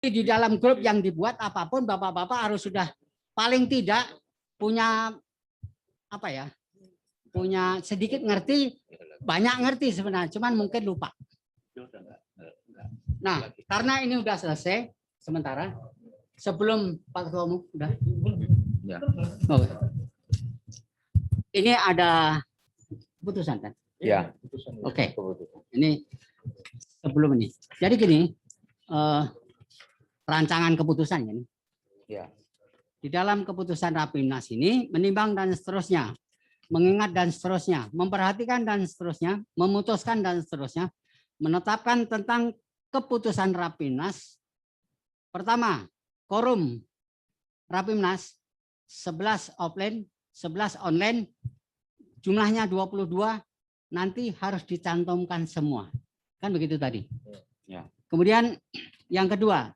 di dalam grup yang dibuat apapun Bapak-bapak harus sudah paling tidak punya apa ya? Punya sedikit ngerti, banyak ngerti sebenarnya, cuman mungkin lupa. Nah, karena ini udah selesai sementara, sebelum Pak Ketua Umum udah. Ya. Oh. Ini ada keputusan kan? Ya. Oke. Ini sebelum ini. Jadi gini, rancangan keputusan ini. Ya. Di dalam keputusan Rapimnas ini menimbang dan seterusnya, mengingat dan seterusnya, memperhatikan dan seterusnya, memutuskan dan seterusnya, menetapkan tentang keputusan Rapimnas. Pertama, quorum Rapimnas 11 offline, 11 online, jumlahnya 22, nanti harus dicantumkan semua. Kan begitu tadi. Ya. Kemudian yang kedua,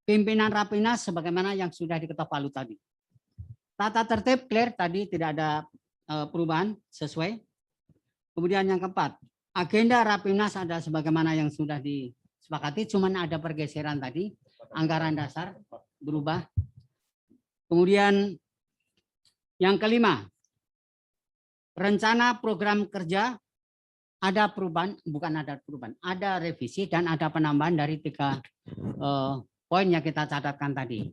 pimpinan Rapimnas sebagaimana yang sudah diketok palu tadi. Tata tertib clear tadi, tidak ada perubahan sesuai. Kemudian yang keempat, agenda Rapimnas ada sebagaimana yang sudah disepakati, cuman ada pergeseran tadi, anggaran dasar berubah. Kemudian yang kelima, rencana program kerja ada perubahan, bukan ada perubahan, ada revisi dan ada penambahan dari 3 poin yang kita catatkan tadi.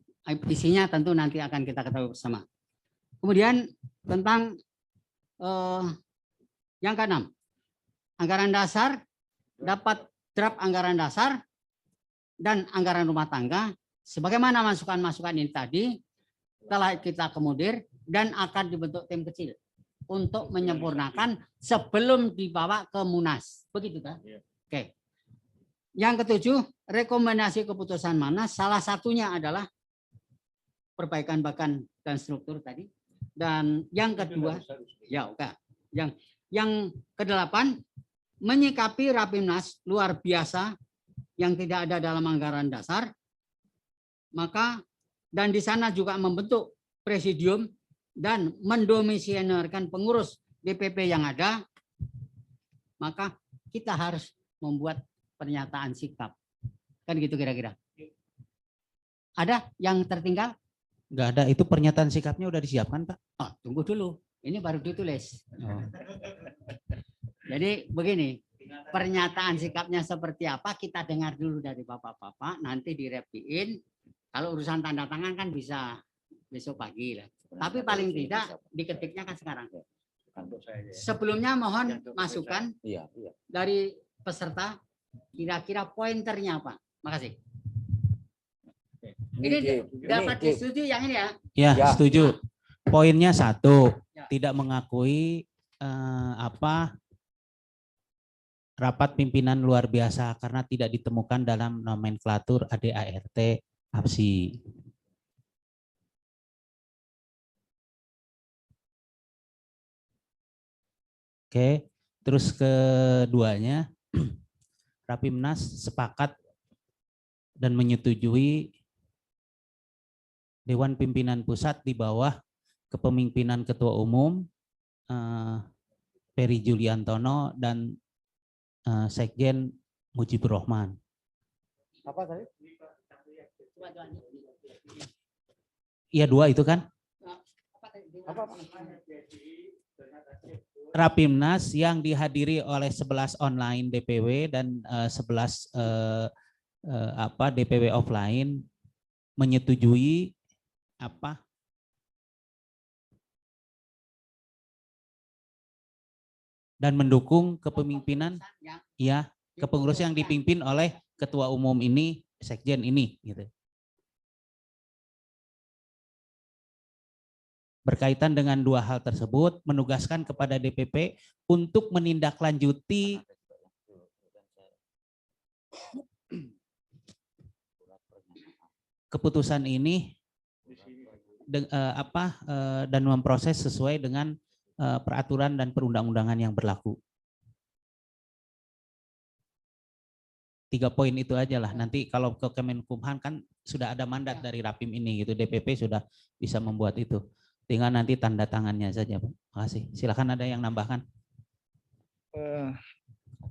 Isinya tentu nanti akan kita ketahui bersama. Kemudian tentang yang keenam, anggaran dasar dapat draft anggaran dasar dan anggaran rumah tangga. Sebagaimana masukan-masukan ini tadi telah kita akomodir dan akan dibentuk tim kecil untuk menyempurnakan sebelum dibawa ke Munas. Begitu kan? Oke. Yang ketujuh, rekomendasi keputusan Munas salah satunya adalah perbaikan bahkan dan struktur tadi. Dan yang kedua, ya oke. Yang kedelapan, menyikapi Rapimnas luar biasa yang tidak ada dalam anggaran dasar. Maka dan di sana juga membentuk presidium dan mendomisionalkan pengurus DPP yang ada, maka kita harus membuat pernyataan sikap. Kan gitu kira-kira. Ada yang tertinggal? Enggak ada, itu pernyataan sikapnya udah disiapkan, Pak. Oh, tunggu dulu. Ini baru ditulis. Oh. Jadi begini, pernyataan sikapnya seperti apa kita dengar dulu dari Bapak-bapak, nanti direpiin. Kalau urusan tanda tangan kan bisa besok pagi lah. Tapi paling tidak diketiknya kan sekarang. Sebelumnya mohon masukan dari peserta, kira-kira pointernya apa? Makasih. Ini dapat disetujui yang ini ya? Ya, setuju. Poinnya 1, tidak mengakui rapat pimpinan luar biasa karena tidak ditemukan dalam nomenklatur ADART APSI. Oke, terus keduanya, Rapimnas sepakat dan menyetujui Dewan Pimpinan Pusat di bawah kepemimpinan Ketua Umum Peri Juliantono dan Sekjen Mujibur Rahman. Apa tadi? Iya 2 itu kan? Rapimnas yang dihadiri oleh 11 online DPW dan 11 DPW offline menyetujui dan mendukung kepemimpinan kepengurusan yang dipimpin oleh Ketua Umum ini, Sekjen ini gitu. Berkaitan dengan 2 hal tersebut, menugaskan kepada DPP untuk menindaklanjuti keputusan ini dan memproses sesuai dengan peraturan dan perundang-undangan yang berlaku. 3 poin itu aja lah. Nanti kalau ke Kemenkumham kan sudah ada mandat dari Rapim ini gitu. DPP sudah bisa membuat itu. Tinggal nanti tanda tangannya saja, Pak. Makasih. Silakan ada yang nambahkan.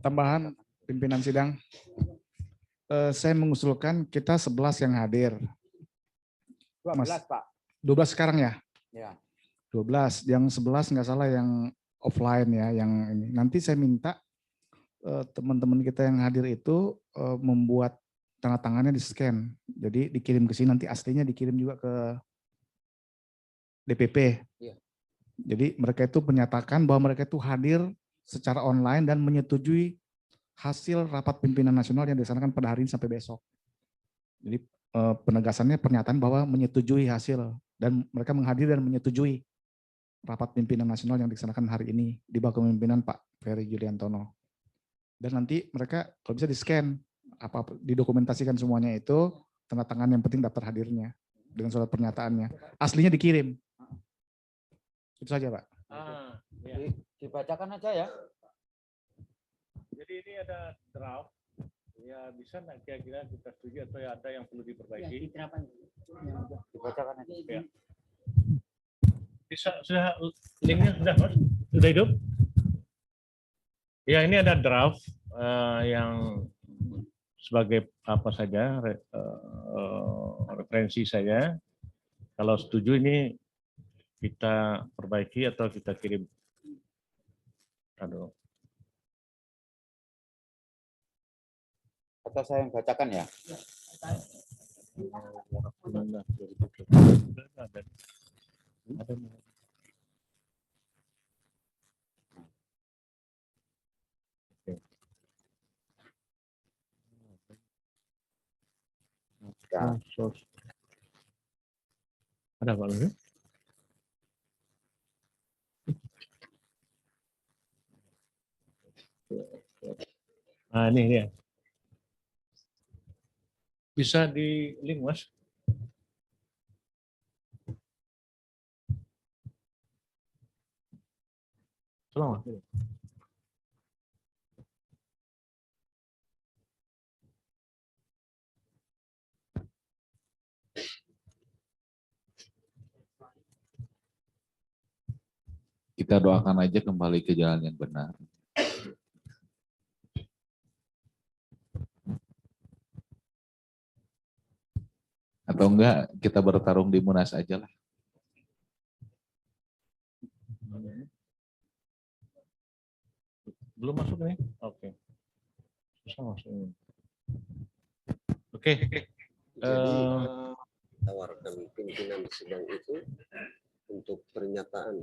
Tambahan pimpinan sidang. Saya mengusulkan kita 11 yang hadir. 12 Mas. Pak. 12 sekarang ya? Ya. 12. Yang 11 nggak salah yang offline ya. Yang ini. Nanti saya minta teman-teman kita yang hadir itu membuat tanda tangannya di scan. Jadi dikirim ke sini, nanti aslinya dikirim juga ke DPP. Iya. Jadi mereka itu menyatakan bahwa mereka itu hadir secara online dan menyetujui hasil rapat pimpinan nasional yang dilaksanakan pada hari ini sampai besok. Jadi penegasannya pernyataan bahwa menyetujui hasil dan mereka menghadiri dan menyetujui rapat pimpinan nasional yang dilaksanakan hari ini di bawah kepemimpinan Pak Ferry Juliantono. Dan nanti mereka kalau bisa di-scan, didokumentasikan semuanya itu, tanda tangan yang penting daftar hadirnya dengan surat pernyataannya. Aslinya dikirim. Itu saja Pak. Dibacakan aja ya. Jadi ini ada draft, ya bisa nggak kira-kira kita setuju atau ya ada yang perlu diperbaiki? Dibacakan aja. Ya. Bisa, sudah linknya sudah Mas? Sudah hidup? Ya ini ada draft yang sebagai apa saja referensi saya. Kalau setuju ini kita perbaiki atau kita kirim. Aduh. Atau saya yang bacakan ya? Ya. Ada Pak Luri? Nah ini dia. Bisa di link Mas? Tolong. Kita doakan aja kembali ke jalan yang benar. Atau enggak kita bertarung di Munas aja lah. Belum masuk nih? Oke. Susah masuk ini. Oke. Tawarkan pimpinan sidang itu untuk pernyataan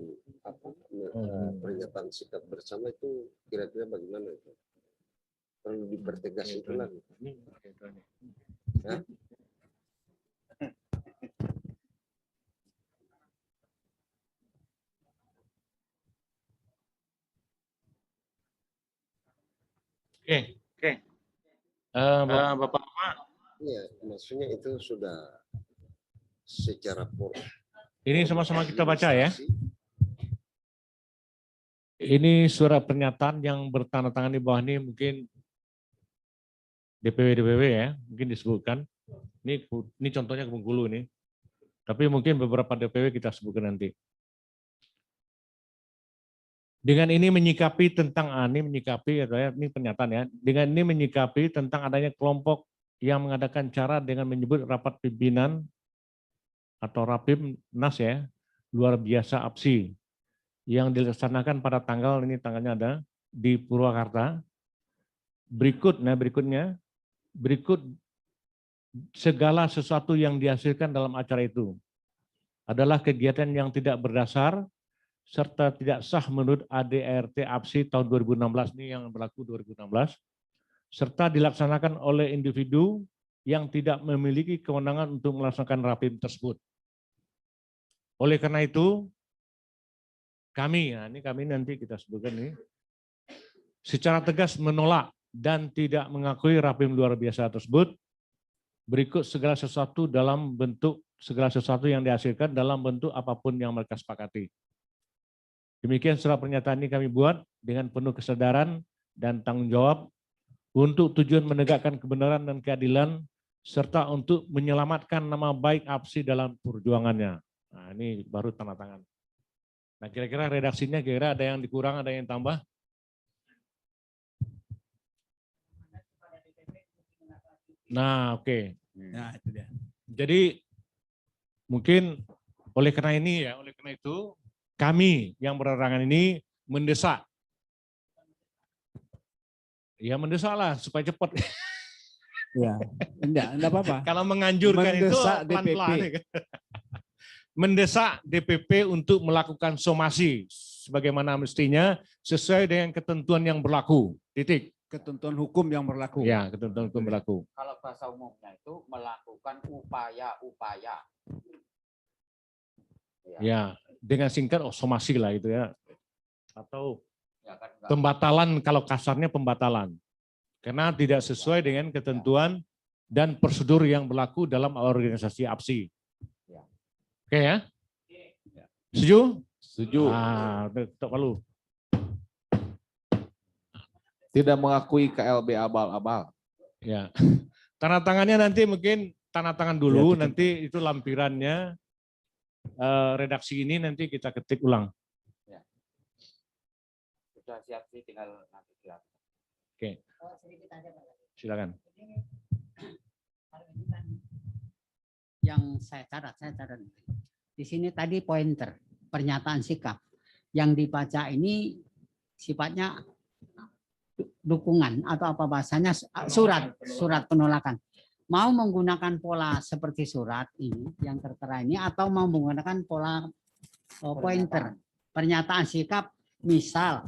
pernyataan sikap bersama itu kira-kira bagaimana itu? Perlu dipertegas itu lagi. Ya? Oke. Bapak-bapak. Iya, maksudnya itu sudah secara Ini sama-sama kita baca ya. Ini surat pernyataan yang bertanda tangan di bawah ini mungkin DPW ya, mungkin disebutkan. Ini contohnya ke Bengkulu ini. Tapi mungkin beberapa DPW kita sebutkan nanti. Dengan ini menyikapi tentang ini pernyataan ya. Dengan ini menyikapi tentang adanya kelompok yang mengadakan cara dengan menyebut rapat pimpinan atau Rapimnas ya, luar biasa APSI yang dilaksanakan pada tanggalnya ada di Purwakarta. Berikut segala sesuatu yang dihasilkan dalam acara itu adalah kegiatan yang tidak berdasar serta tidak sah menurut ADART APSI tahun 2016 ini yang berlaku 2016 serta dilaksanakan oleh individu yang tidak memiliki kewenangan untuk melaksanakan rapim tersebut. Oleh karena itu, kami nanti kita sebutkan ini, secara tegas menolak dan tidak mengakui rapim luar biasa tersebut. Berikut segala sesuatu yang dihasilkan dalam bentuk apapun yang mereka sepakati. Demikian surat pernyataan ini kami buat dengan penuh kesadaran dan tanggung jawab untuk tujuan menegakkan kebenaran dan keadilan serta untuk menyelamatkan nama baik APSI dalam perjuangannya. Nah, ini baru tanda tangan. Nah, kira-kira redaksinya kira-kira ada yang dikurang, ada yang tambah? Nah, oke. Nah, itu dia. Jadi mungkin oleh karena itu kami yang bererangan ini mendesak. Ya mendesak lah supaya cepat. Ya, enggak apa-apa. Kalau menganjurkan Mendesak itu pelan-pelan. DPP. Mendesak DPP untuk melakukan somasi sebagaimana mestinya sesuai dengan ketentuan yang berlaku. Titik. Ketentuan hukum yang berlaku. Ya, ketentuan hukum berlaku. Kalau bahasa umumnya itu melakukan upaya-upaya. Ya, dengan singkat somasi lah itu ya. Atau Ya kan, enggak. pembatalan, kalau kasarnya pembatalan. Karena tidak sesuai dengan ketentuan dan prosedur yang berlaku dalam organisasi APSI. Ya. Oke ya? Setuju? Setuju. Ah, Tok Palu. Tidak mengakui KLB abal-abal. Ya. Tanda tangannya nanti mungkin tanda tangan dulu, Ya, nanti itu lampirannya redaksi ini nanti kita ketik ulang. Sudah siap sih, tinggal nanti siap. Oke. Silakan. Yang saya catat. Di sini tadi pointer, pernyataan sikap. Yang dibaca ini sifatnya dukungan atau apa bahasanya, surat penolakan. Mau menggunakan pola seperti surat ini yang tertera ini atau mau menggunakan pola pointer, pernyataan sikap, misal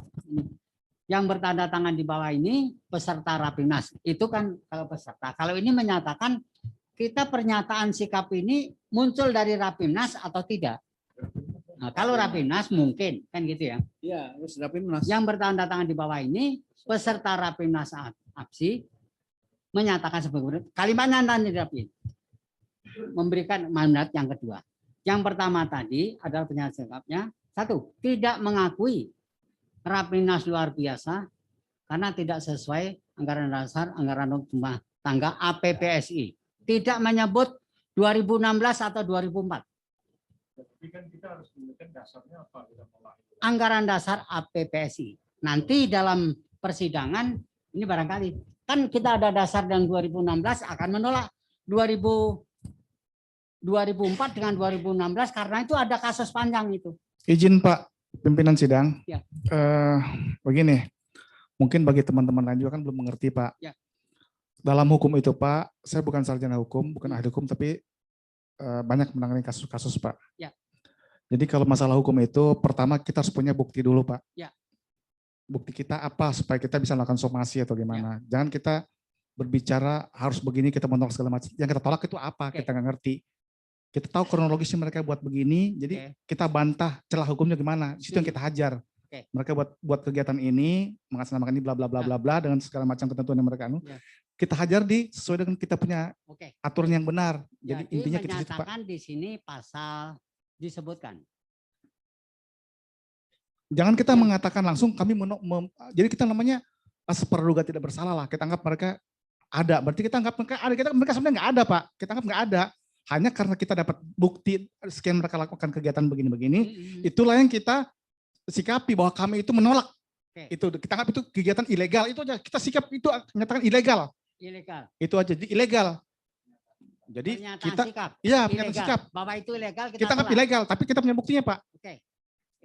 yang bertanda tangan di bawah ini peserta Rapimnas. Itu kan kalau peserta. Kalau ini menyatakan kita pernyataan sikap ini muncul dari Rapimnas atau tidak. Nah, kalau Rapimnas mungkin kan gitu ya. Iya, harus Rapimnas. Yang bertanda tangan di bawah ini peserta Rapimnas APSI menyatakan sebagai kalimatnya nanti Rapim memberikan mandat yang kedua. Yang pertama tadi adalah pernyataan sikapnya, satu, tidak mengakui Rapimnas luar biasa karena tidak sesuai anggaran dasar, anggaran rumah tangga APPSI. Tidak menyebut 2016 atau 2004. Tapi kan kita harus menunjukkan dasarnya apa kita mulai. Anggaran dasar APPSI. Nanti dalam persidangan ini barangkali kan kita ada dasar dan 2016 akan menolak 2004 dengan 2016 karena itu ada kasus panjang itu. Izin Pak pimpinan sidang. Ya. Begini, mungkin bagi teman-teman lain juga kan belum mengerti Pak. Ya. Dalam hukum itu Pak, saya bukan sarjana hukum, bukan ahli hukum, tapi banyak menangani kasus-kasus Pak. Ya. Jadi kalau masalah hukum itu, pertama kita harus punya bukti dulu Pak. Ya. Bukti kita apa supaya kita bisa melakukan somasi atau gimana. Jangan kita berbicara harus begini, kita menolak segala macam. Yang kita tolak itu apa, kita nggak ngerti. Kita tahu kronologisnya mereka buat begini, jadi kita bantah celah hukumnya gimana. Di situ yang kita hajar. Mereka buat kegiatan ini, mengatasnamakan ini bla bla bla bla bla dengan segala macam ketentuan yang mereka anu. Kita hajar sesuai dengan kita punya aturan yang benar. Jadi intinya kita menyatakan di sini pasal disebutkan. Jangan kita mengatakan langsung kami jadi kita namanya seperduga tidak bersalah lah. Kita anggap mereka ada. Berarti kita anggap mereka ada. Mereka sebenarnya nggak ada Pak. Kita anggap nggak ada. Hanya karena kita dapat bukti sekian mereka lakukan kegiatan begini-begini, itulah yang kita sikapi bahwa kami itu menolak. Itu kita anggap itu kegiatan ilegal. Itu aja. Kita sikap itu nyatakan ilegal. Ilegal. Itu aja. Jadi ilegal. Jadi pernyataan kita sikap. Iya, pernyataan sikap. Bahwa itu ilegal Kita anggap ilegal, tapi kita punya buktinya, Pak. Oke.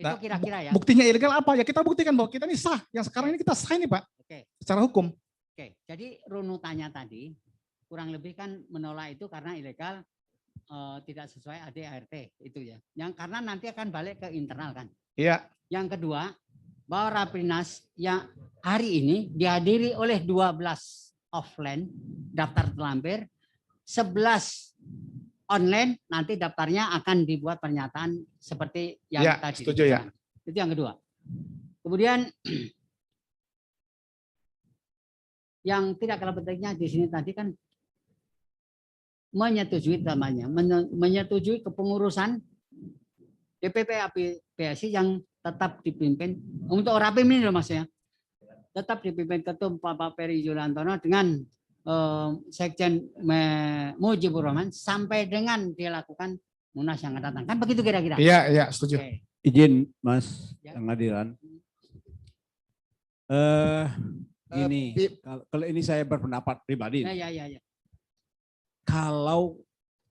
Itu kira-kira ya. Buktinya ilegal apa? Ya kita buktikan bahwa kita ini sah. Yang sekarang ini kita sah ini, Pak. Oke. Secara hukum. Oke. Jadi runutannya tadi kurang lebih kan menolak itu karena ilegal, tidak sesuai ADART itu ya. Yang karena nanti akan balik ke internal kan. Iya. Yang kedua, bahwa Rapimnas yang hari ini dihadiri oleh 12 offline daftar terlampir, 11 online, nanti daftarnya akan dibuat pernyataan seperti yang ya, tadi. Setuju ya. Itu yang kedua. Kemudian yang tidak kalah pentingnya di sini tadi kan menyetujui namanya, menyetujui kepengurusan DPP APPSI yang tetap dipimpin untuk Rapim ini loh Mas ya. Tetap dipimpin Ketum Pak Peri Yuliantono dengan Sekjen Mujibur Rahman sampai dengan dilakukan Munas yang akan datang. Kan begitu kira-kira? Iya, iya, setuju. Oke. Izin Mas Ya. Pengadilan. Gini, kalau ini saya berpendapat pribadi. Ya. kalau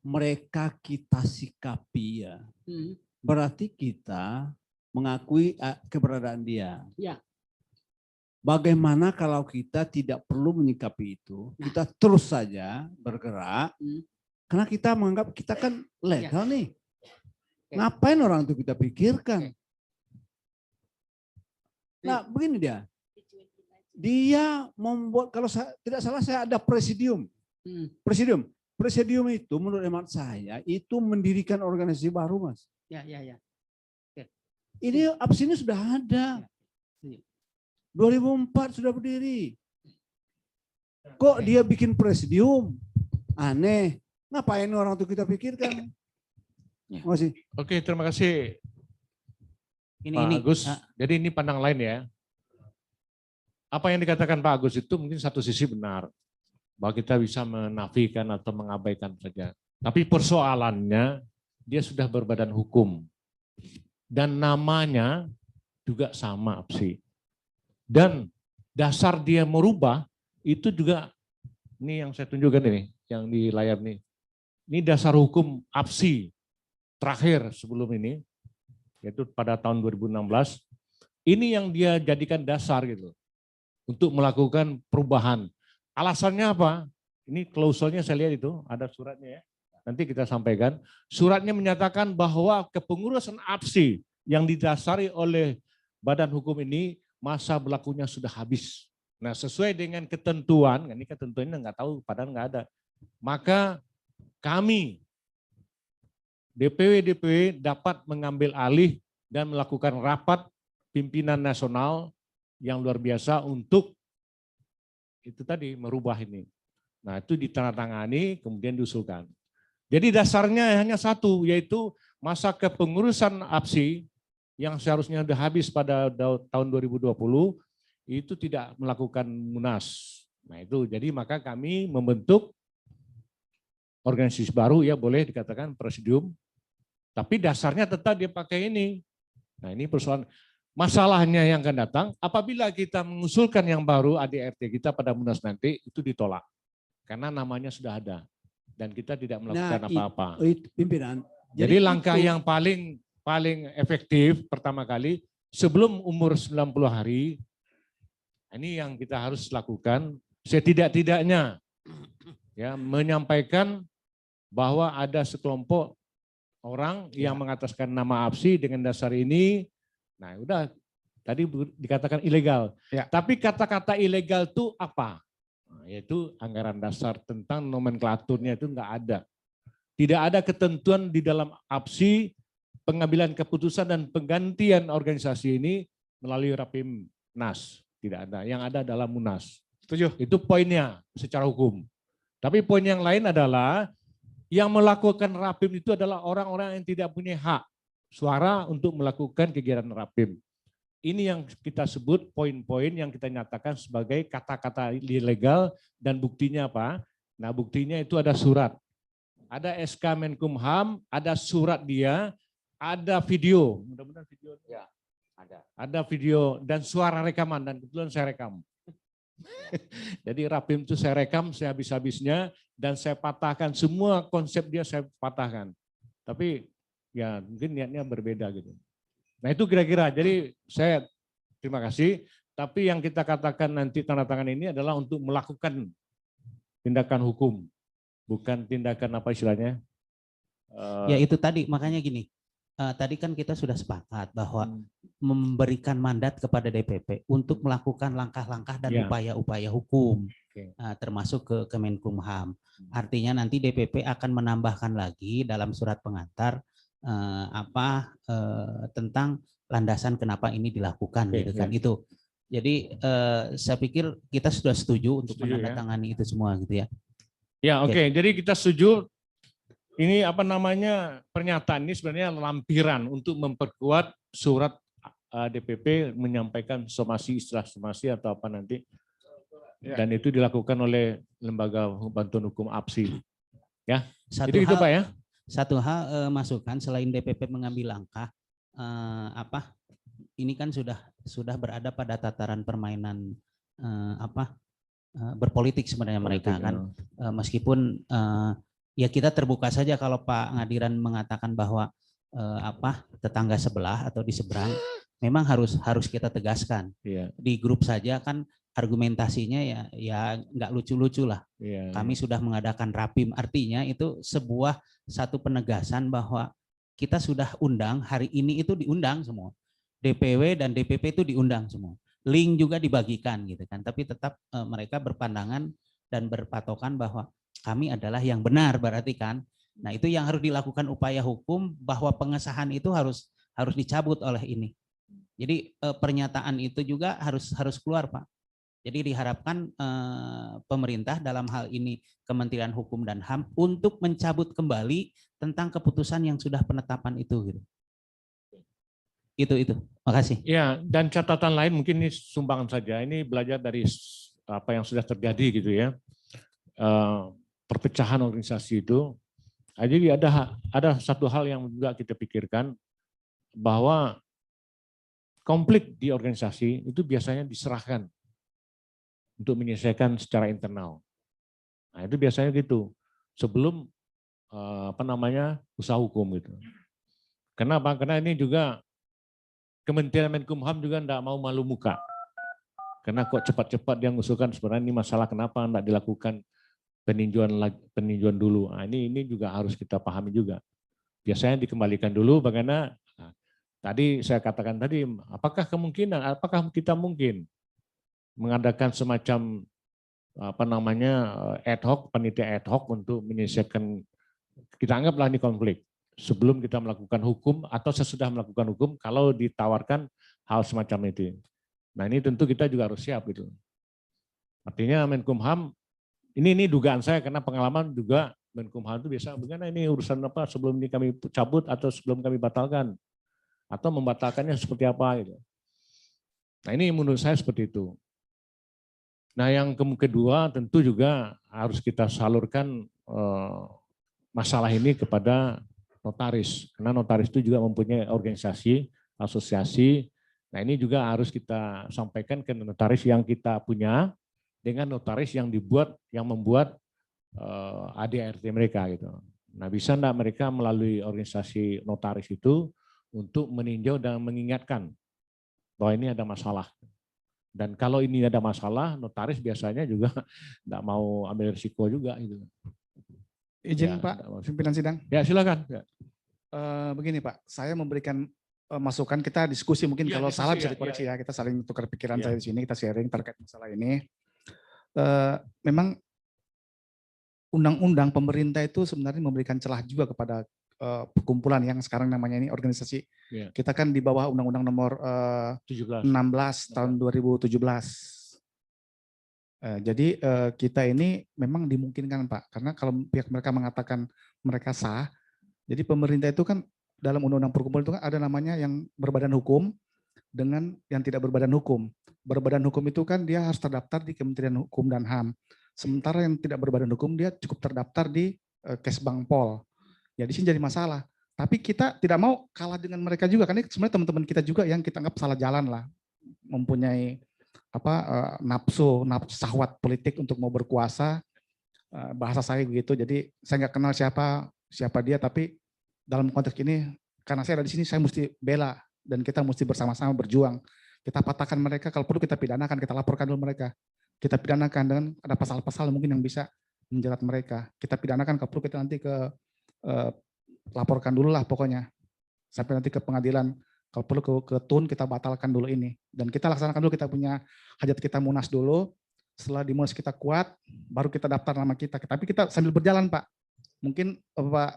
mereka kita sikapi ya, berarti kita mengakui keberadaan dia. Ya. Bagaimana kalau kita tidak perlu menyikapi itu, kita terus saja bergerak, karena kita menganggap kita kan legal nih. Ngapain orang itu kita pikirkan? Nah, begini dia. Dia membuat, kalau tidak salah saya ada presidium. Presidium itu menurut hemat saya itu mendirikan organisasi baru, Mas. Ya. Ini APSI ini sudah ada. 2004 sudah berdiri. Kok dia bikin presidium? Aneh. Ngapain orang itu kita pikirkan? Masih. Oke, terima kasih Ini Pak Agus. Jadi ini pandang lain ya. Apa yang dikatakan Pak Agus itu mungkin satu sisi benar. Bahwa kita bisa menafikan atau mengabaikan saja. Tapi persoalannya dia sudah berbadan hukum. Dan namanya juga sama APSI. Dan dasar dia merubah itu juga, ini yang saya tunjukkan ini, yang di layar nih. Ini dasar hukum APSI terakhir sebelum ini, yaitu pada tahun 2016. Ini yang dia jadikan dasar gitu, untuk melakukan perubahan. Alasannya apa? Ini klausulnya saya lihat itu, ada suratnya ya. Nanti kita sampaikan. Suratnya menyatakan bahwa kepengurusan APSI yang didasari oleh badan hukum ini masa berlakunya sudah habis. Nah, sesuai dengan ketentuan, ini ketentuannya nggak tahu, padahal nggak ada. Maka kami DPW dapat mengambil alih dan melakukan rapat pimpinan nasional yang luar biasa untuk itu tadi merubah ini. Nah, itu ditandatangani kemudian diusulkan. Jadi dasarnya hanya satu, yaitu masa kepengurusan APSI yang seharusnya sudah habis pada tahun 2020 itu tidak melakukan munas. Nah itu jadi maka kami membentuk organisasi baru ya, boleh dikatakan presidium, tapi dasarnya tetap dia pakai ini. Nah ini persoalan. Masalahnya yang akan datang apabila kita mengusulkan yang baru ADRT kita pada munas nanti itu ditolak karena namanya sudah ada dan kita tidak melakukan apa-apa. Pimpinan. Jadi langkah yang paling efektif pertama kali sebelum umur 90 hari, ini yang kita harus lakukan setidak-tidaknya ya, menyampaikan bahwa ada sekelompok orang yang mengataskan nama APSI dengan dasar ini. Nah, udah tadi dikatakan ilegal. Ya. Tapi kata-kata ilegal itu apa? Nah, yaitu anggaran dasar tentang nomenklaturnya itu enggak ada. Tidak ada ketentuan di dalam APSI pengambilan keputusan dan penggantian organisasi ini melalui Rapimnas. Tidak ada. Yang ada adalah Munas. Setuju. Itu poinnya secara hukum. Tapi poin yang lain adalah yang melakukan Rapim itu adalah orang-orang yang tidak punya hak suara untuk melakukan kegiatan Rapim. Ini yang kita sebut poin-poin yang kita nyatakan sebagai kata-kata ilegal dan buktinya apa? Nah buktinya itu ada surat. Ada SK Menkumham, ada surat dia, ada video. Mudah-mudahan video. Ya, ada. Ada video dan suara rekaman dan kebetulan saya rekam. Jadi Rapim itu saya rekam saya habis-habisnya dan saya patahkan semua konsep dia saya patahkan. Tapi ya mungkin niatnya berbeda gitu. Nah itu kira-kira, jadi saya terima kasih. Tapi yang kita katakan nanti tanda tangan ini adalah untuk melakukan tindakan hukum. Bukan tindakan apa istilahnya. Ya itu tadi, makanya gini. Tadi kan kita sudah sepakat bahwa memberikan mandat kepada DPP untuk melakukan langkah-langkah dan upaya-upaya hukum. Termasuk ke Kemenkumham. Artinya nanti DPP akan menambahkan lagi dalam surat pengantar tentang landasan kenapa ini dilakukan gitu kan itu. Jadi saya pikir kita sudah setuju untuk menandatangani itu semua gitu ya. Ya oke. Jadi kita setuju. Ini apa namanya pernyataan ini sebenarnya lampiran untuk memperkuat surat DPP menyampaikan somasi, istilah somasi atau apa nanti. Dan itu dilakukan oleh Lembaga Bantuan Hukum APSI. Ya. Jadi itu Pak ya. Satu hal masukan selain DPP mengambil langkah ini kan sudah berada pada tataran permainan berpolitik sebenarnya mereka kan meskipun ya kita terbuka saja kalau Pak Ngadiran mengatakan bahwa tetangga sebelah atau di seberang memang harus kita tegaskan. Iya. Di grup saja kan argumentasinya ya nggak lucu-lucu lah. Iya, Kami sudah mengadakan rapim, artinya itu satu penegasan bahwa kita sudah undang, hari ini itu diundang semua. DPW dan DPP itu diundang semua. Link juga dibagikan gitu kan, tapi tetap mereka berpandangan dan berpatokan bahwa kami adalah yang benar, berarti kan. Nah, itu yang harus dilakukan upaya hukum, bahwa pengesahan itu harus dicabut oleh ini. Jadi pernyataan itu juga harus keluar, Pak. Jadi diharapkan pemerintah dalam hal ini Kementerian Hukum dan HAM untuk mencabut kembali tentang keputusan yang sudah penetapan itu gitu. Itu. Makasih. Ya, dan catatan lain mungkin ini sumbangan saja. Ini belajar dari apa yang sudah terjadi gitu ya. Perpecahan organisasi itu. Jadi ada satu hal yang juga kita pikirkan, bahwa konflik di organisasi itu biasanya diserahkan untuk menyelesaikan secara internal. Nah, itu biasanya gitu. Sebelum usaha hukum gitu. Kenapa? Karena ini juga Kementerian Menkumham juga tidak mau malu muka. Karena kok cepat-cepat dia mengusulkan sebenarnya ini masalah kenapa tidak dilakukan peninjauan dulu. Nah, ini juga harus kita pahami juga. Biasanya dikembalikan dulu bagaimana. Nah, tadi saya katakan tadi, apakah kita mungkin mengadakan semacam ad hoc, panitia ad hoc untuk menyelesaikan, kita anggaplah ini konflik. Sebelum kita melakukan hukum atau sesudah melakukan hukum, kalau ditawarkan hal semacam itu. Nah, ini tentu kita juga harus siap gitu. Artinya Menkumham, ini dugaan saya karena pengalaman juga Menkumham itu biasa, bagaimana ini urusan apa sebelum ini kami cabut atau sebelum kami batalkan, atau membatalkannya seperti apa gitu. Nah, ini menurut saya seperti itu. Nah, yang kedua tentu juga harus kita salurkan masalah ini kepada notaris, karena notaris itu juga mempunyai organisasi, asosiasi. Nah, ini juga harus kita sampaikan ke notaris yang kita punya dengan notaris yang membuat ADRT mereka gitu. Nah, bisa enggak mereka melalui organisasi notaris itu untuk meninjau dan mengingatkan bahwa ini ada masalah. Dan kalau ini ada masalah, notaris biasanya juga enggak mau ambil risiko juga gitu. Izin Ya, Pak, pimpinan sidang. Ya, silakan. Ya. Begini Pak, saya memberikan masukan, kita diskusi mungkin Ya, kalau diskusi, salah bisa ya, dikoreksi ya, kita saling tukar pikiran Ya. saya di sini, kita sharing terkait masalah ini. Memang undang-undang pemerintah itu sebenarnya memberikan celah juga kepada perkumpulan yang sekarang namanya ini organisasi. Ya. Kita kan di bawah Undang-Undang Nomor 17. 16 tahun 2017. Jadi kita ini memang dimungkinkan Pak, karena kalau pihak mereka mengatakan mereka sah, jadi pemerintah itu kan dalam undang-undang perkumpulan itu kan ada namanya yang berbadan hukum dengan yang tidak berbadan hukum. Berbadan hukum itu kan dia harus terdaftar di Kementerian Hukum dan HAM. Sementara yang tidak berbadan hukum dia cukup terdaftar di Kesbangpol. Ya di sini jadi masalah. Tapi kita tidak mau kalah dengan mereka juga, karena sebenarnya teman-teman kita juga yang kita anggap salah jalan lah, mempunyai nafsu syahwat politik untuk mau berkuasa, bahasa saya begitu. Jadi saya nggak kenal siapa dia, tapi dalam konteks ini karena saya ada di sini, saya mesti bela dan kita mesti bersama-sama berjuang. Kita patahkan mereka, kalau perlu kita pidanakan, kita laporkan dulu mereka. Kita pidanakan dengan ada pasal-pasal mungkin yang bisa menjerat mereka. Kita pidanakan, kalau perlu kita nanti laporkan dulu lah pokoknya. Sampai nanti ke pengadilan. Kalau perlu ke TUN kita batalkan dulu ini. Dan kita laksanakan dulu, kita punya hajat kita munas dulu. Setelah di munas kita kuat, baru kita daftar nama kita. Tapi kita sambil berjalan Pak. Mungkin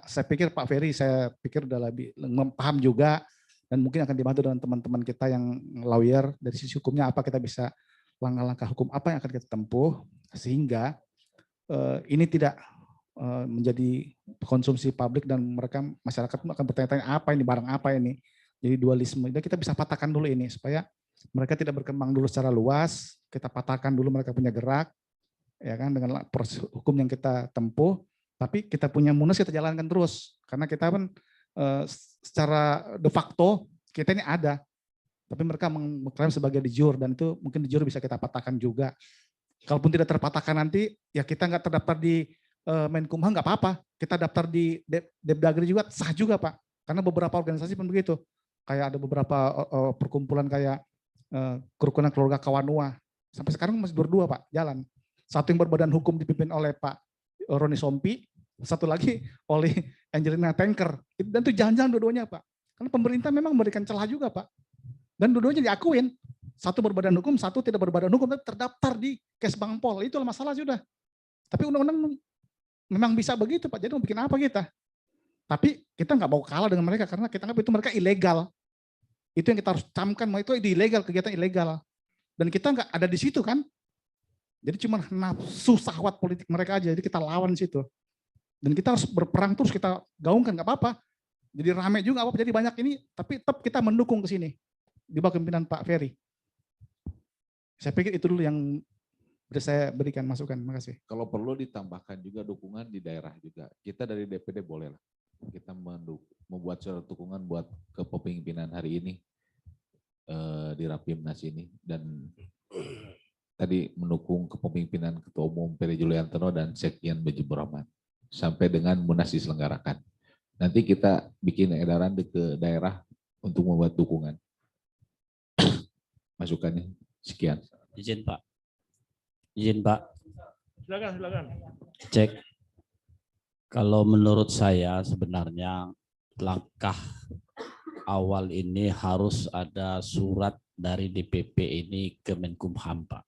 saya pikir Pak Ferry, saya pikir udah lebih paham juga. Dan mungkin akan dibantu dengan teman-teman kita yang lawyer. Dari sisi hukumnya apa kita bisa, langkah-langkah hukum apa yang akan kita tempuh. Sehingga ini tidak menjadi konsumsi publik dan mereka masyarakat akan bertanya-tanya apa ini, barang apa ini. Jadi dualisme, jadi kita bisa patahkan dulu ini supaya mereka tidak berkembang dulu secara luas, kita patahkan dulu mereka punya gerak, ya kan, dengan proses hukum yang kita tempuh, tapi kita punya munas kita jalankan terus, karena kita kan secara de facto kita ini ada, tapi mereka mengklaim sebagai de jure dan itu mungkin de jure bisa kita patahkan juga. Kalaupun tidak terpatahkan nanti, ya kita nggak terdaftar di Menkumham nggak apa-apa. Kita daftar di Depdagri juga sah juga Pak. Karena beberapa organisasi pun begitu. Kayak ada beberapa perkumpulan kayak Kerukunan Keluarga Kawanua. Sampai sekarang masih berdua Pak, jalan. Satu yang berbadan hukum dipimpin oleh Pak Roni Sompi, satu lagi oleh Angelina Tanker. Dan itu jalan-jalan dua-duanya Pak. Karena pemerintah memang memberikan celah juga Pak. Dan dua-duanya diakuin. Satu berbadan hukum, satu tidak berbadan hukum, tapi terdaftar di Kesbangpol. Itulah masalah sudah. Tapi undang-undang memang bisa begitu Pak. Jadi mau bikin apa kita? Tapi kita nggak mau kalah dengan mereka karena kita anggap itu mereka ilegal. Itu yang kita harus camkan, itu ilegal, kegiatan ilegal. Dan kita nggak ada di situ kan. Jadi cuma nafsu syahwat politik mereka aja, jadi kita lawan situ. Dan kita harus berperang terus, kita gaungkan, nggak apa-apa. Jadi rame juga, apa-apa, jadi banyak ini, tapi tetap kita mendukung ke sini. Di bawah kepemimpinan Pak Ferry. Saya pikir itu dulu yang bisa saya berikan masukan, terima kasih. Kalau perlu ditambahkan juga dukungan di daerah juga. Kita dari DPD boleh lah. Kita membuat surat dukungan buat kepemimpinan hari ini di Rapimnas ini. Dan tadi mendukung kepemimpinan Ketua Umum Ferry Juliantono dan Sekjen Bejibur Rahman. Sampai dengan Munas diselenggarakan. Nanti kita bikin edaran ke daerah untuk membuat dukungan. Masukannya sekian. Izin Pak. Izin Pak. Silakan. Cek. Kalau menurut saya sebenarnya langkah awal ini harus ada surat dari DPP ini ke Menkumham Pak.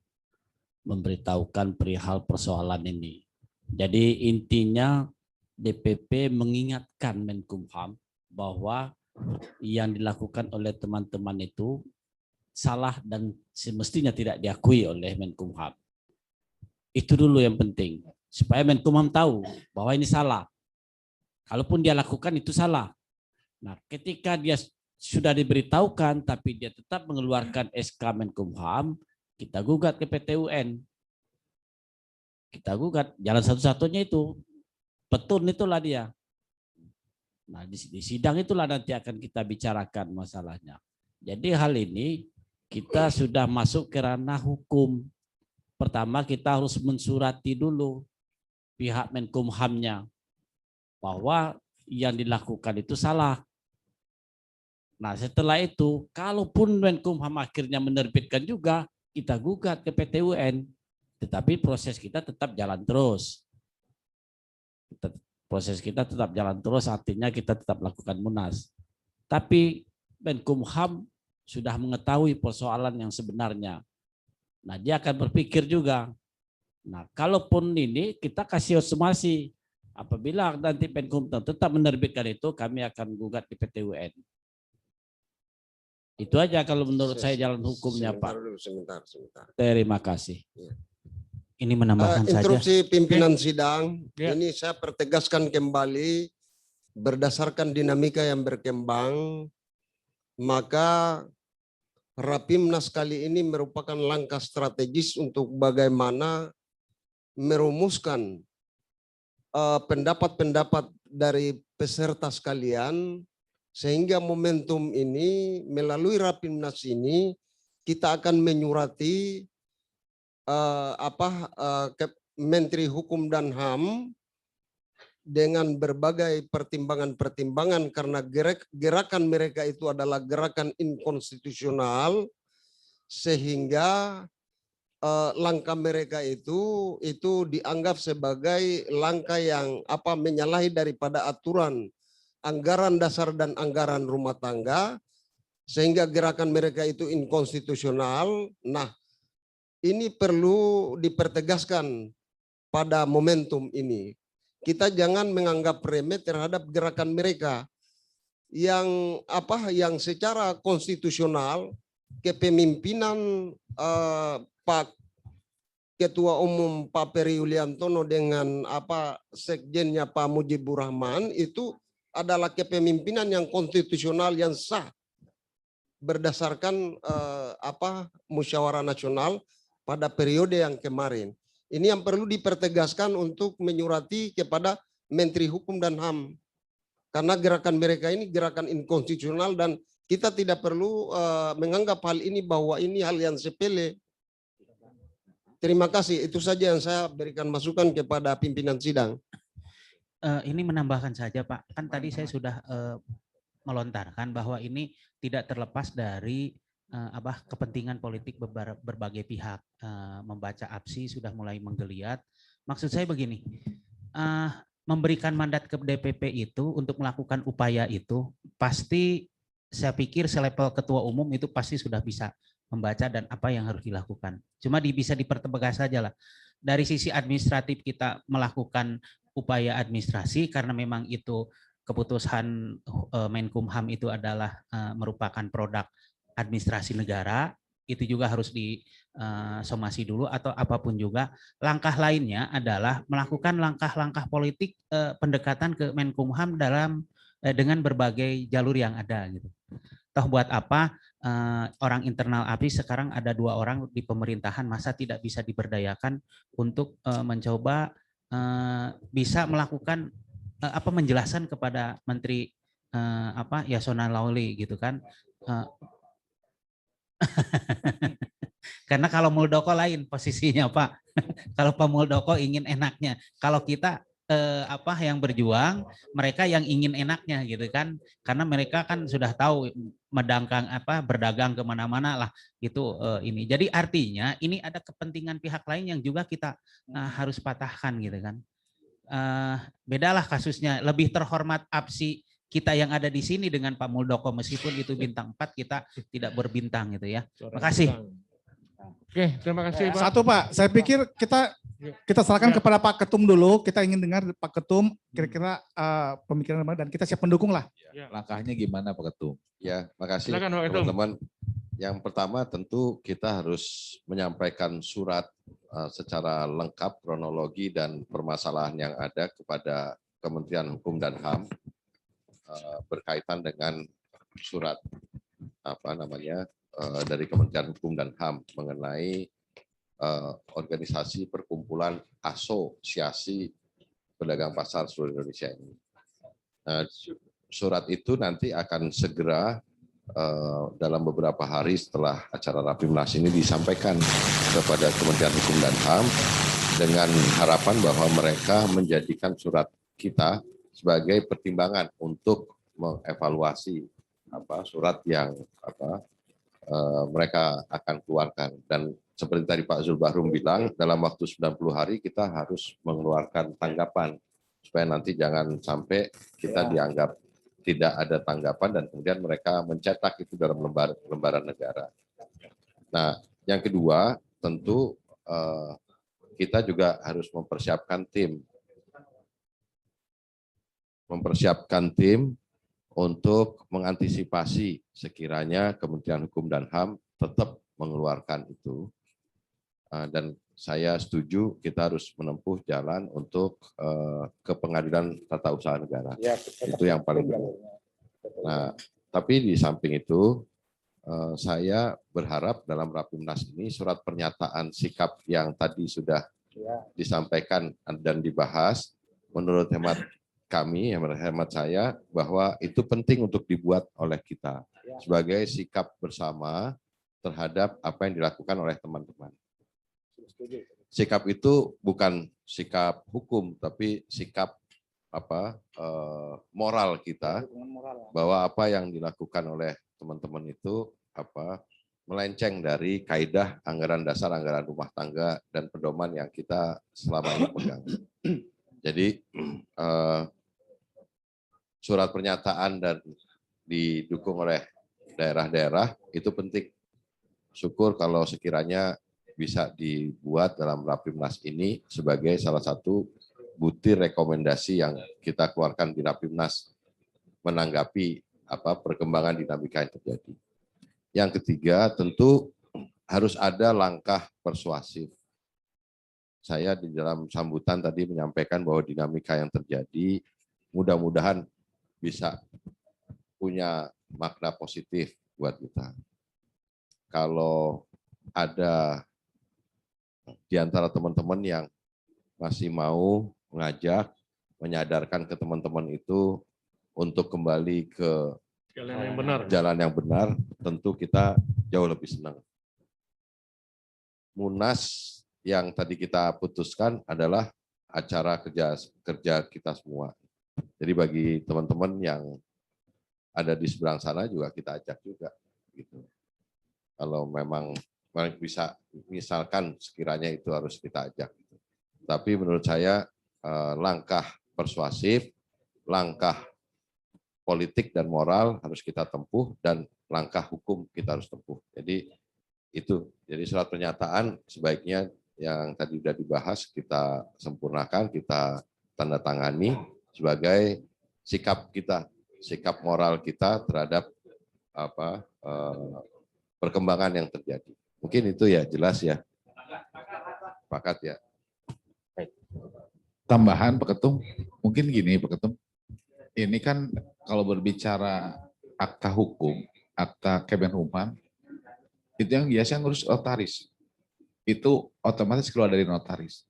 Memberitahukan perihal persoalan ini. Jadi intinya DPP mengingatkan Menkumham bahwa yang dilakukan oleh teman-teman itu salah dan semestinya tidak diakui oleh Menkumham. Itu dulu yang penting. Supaya Menkumham tahu bahwa ini salah. Kalaupun dia lakukan itu salah. Nah, ketika dia sudah diberitahukan tapi dia tetap mengeluarkan SK Menkumham, kita gugat ke PT UN. Kita gugat, jalan satu-satunya itu. Petun itulah dia. Nah, di sidang itulah nanti akan kita bicarakan masalahnya. Jadi hal ini kita sudah masuk ke ranah hukum. Pertama kita harus mensurati dulu pihak Menkumhamnya bahwa yang dilakukan itu salah. Nah setelah itu, kalaupun Menkumham akhirnya menerbitkan juga, kita gugat ke PT UN. Tetapi proses kita tetap jalan terus. Proses kita tetap jalan terus, artinya kita tetap lakukan Munas. Tapi Menkumham sudah mengetahui persoalan yang sebenarnya. Nah dia akan berpikir juga. Nah kalaupun ini kita kasih somasi. Apabila nanti Menkumham tetap menerbitkan itu, kami akan gugat di PT UN. Itu aja kalau menurut saya jalan hukumnya Pak. Sebentar. Terima kasih. Ini menambahkan saja. Instruksi pimpinan sidang, Ya. ini saya pertegaskan kembali berdasarkan dinamika yang berkembang, maka Rapimnas kali ini merupakan langkah strategis untuk bagaimana merumuskan pendapat-pendapat dari peserta sekalian, sehingga momentum ini melalui Rapimnas ini kita akan menyurati Menteri Hukum dan HAM dengan berbagai pertimbangan-pertimbangan karena gerakan mereka itu adalah gerakan inkonstitusional, sehingga langkah mereka itu dianggap sebagai langkah yang menyalahi daripada aturan anggaran dasar dan anggaran rumah tangga, sehingga gerakan mereka itu inkonstitusional. Nah, ini perlu dipertegaskan pada momentum ini. Kita jangan menganggap remeh terhadap gerakan mereka yang secara konstitusional kepemimpinan Pak Ketua Umum Pak Ferry Juliantono dengan sekjennya Pak Mujibur Rahman itu adalah kepemimpinan yang konstitusional yang sah berdasarkan musyawarah nasional pada periode yang kemarin. Ini yang perlu dipertegaskan untuk menyurati kepada Menteri Hukum dan HAM. Karena gerakan mereka ini gerakan inkonstitusional dan kita tidak perlu menganggap hal ini bahwa ini hal yang sepele. Terima kasih, itu saja yang saya berikan masukan kepada pimpinan sidang. Ini menambahkan saja Pak, kan tadi saya sudah melontarkan bahwa ini tidak terlepas dari kepentingan politik berbagai pihak. Membaca APSI sudah mulai menggeliat. Maksud saya begini, memberikan mandat ke DPP itu untuk melakukan upaya itu, pasti saya pikir selevel ketua umum itu pasti sudah bisa membaca dan apa yang harus dilakukan. Cuma bisa dipertegas saja lah. Dari sisi administratif kita melakukan upaya administrasi karena memang itu keputusan Menkumham itu adalah merupakan produk administrasi negara, itu juga harus disomasi dulu atau apapun juga. Langkah lainnya adalah melakukan langkah-langkah politik pendekatan ke Menkumham dengan berbagai jalur yang ada gitu. Toh buat apa orang internal APSI sekarang ada 2 orang di pemerintahan, masa tidak bisa diberdayakan untuk mencoba bisa melakukan menjelaskan kepada Menteri Yasona Lawli gitu kan. Karena kalau Muldoko lain posisinya Pak. Kalau Pak Muldoko ingin enaknya, kalau kita yang berjuang, mereka yang ingin enaknya gitu kan, karena mereka kan sudah tahu berdagang kemana-mana lah itu ini. Jadi artinya ini ada kepentingan pihak lain yang juga kita harus patahkan gitu kan. Bedalah kasusnya, lebih terhormat APSI kita yang ada di sini dengan Pak Muldoko meskipun itu bintang 4 kita tidak berbintang gitu ya. Terima kasih. Oke, terima kasih Pak. Satu Pak, saya pikir kita serahkan kepada Pak Ketum dulu. Kita ingin dengar Pak Ketum kira-kira pemikiran dan kita siap mendukung lah. Langkahnya gimana Pak Ketum? Ya, makasih Silakan, Pak Ketum. teman-teman. Yang pertama tentu kita harus menyampaikan surat secara lengkap kronologi dan permasalahan yang ada kepada Kementerian Hukum dan HAM berkaitan dengan surat dari Kementerian Hukum dan HAM mengenai organisasi perkumpulan asosiasi pedagang pasar seluruh Indonesia ini. Surat itu nanti akan segera dalam beberapa hari setelah acara Rapimnas ini disampaikan kepada Kementerian Hukum dan HAM dengan harapan bahwa mereka menjadikan surat kita sebagai pertimbangan untuk mengevaluasi surat yang mereka akan keluarkan. Dan seperti tadi Pak Zulbahrum bilang, dalam waktu 90 hari kita harus mengeluarkan tanggapan supaya nanti jangan sampai kita dianggap tidak ada tanggapan dan kemudian mereka mencetak itu dalam lembaran negara. Nah, yang kedua tentu kita juga harus mempersiapkan tim untuk mengantisipasi sekiranya Kementerian Hukum dan HAM tetap mengeluarkan itu. Dan saya setuju kita harus menempuh jalan untuk ke pengadilan tata usaha negara. Ya, itu yang paling penting. Nah, tapi di samping itu saya berharap dalam Rapimnas ini surat pernyataan sikap yang tadi sudah disampaikan dan dibahas, menurut hemat kami, hemat saya, bahwa itu penting untuk dibuat oleh kita sebagai sikap bersama terhadap apa yang dilakukan oleh teman-teman. Sikap itu bukan sikap hukum, tapi sikap moral kita, bahwa apa yang dilakukan oleh teman-teman itu melenceng dari kaidah anggaran dasar, anggaran rumah tangga, dan pedoman yang kita selama ini pegang. Jadi surat pernyataan dan didukung oleh daerah-daerah itu penting. Syukur kalau sekiranya bisa dibuat dalam Rapimnas ini sebagai salah satu butir rekomendasi yang kita keluarkan di Rapimnas menanggapi perkembangan dinamika yang terjadi. Yang ketiga tentu harus ada langkah persuasif. Saya di dalam sambutan tadi menyampaikan bahwa dinamika yang terjadi mudah-mudahan bisa punya makna positif buat kita. Kalau ada di antara teman-teman yang masih mau mengajak, menyadarkan ke teman-teman itu untuk kembali ke jalan yang benar, tentu kita jauh lebih senang. Munas yang tadi kita putuskan adalah acara kerja kita semua. Jadi bagi teman-teman yang ada di seberang sana juga kita ajak juga gitu. Kalau memang bisa, misalkan sekiranya itu harus kita ajak. Tapi menurut saya langkah persuasif, langkah politik dan moral harus kita tempuh, dan langkah hukum kita harus tempuh. Jadi itu, jadi surat pernyataan sebaiknya yang tadi sudah dibahas kita sempurnakan, kita tanda tangani sebagai sikap kita, sikap moral kita terhadap perkembangan yang terjadi. Mungkin itu ya, jelas ya. Sepakat ya. Tambahan Pak Ketum, mungkin gini Pak Ketum, ini kan kalau berbicara akta hukum, akta Kemenkumham, itu yang biasa ngurus notaris. Itu otomatis keluar dari notaris.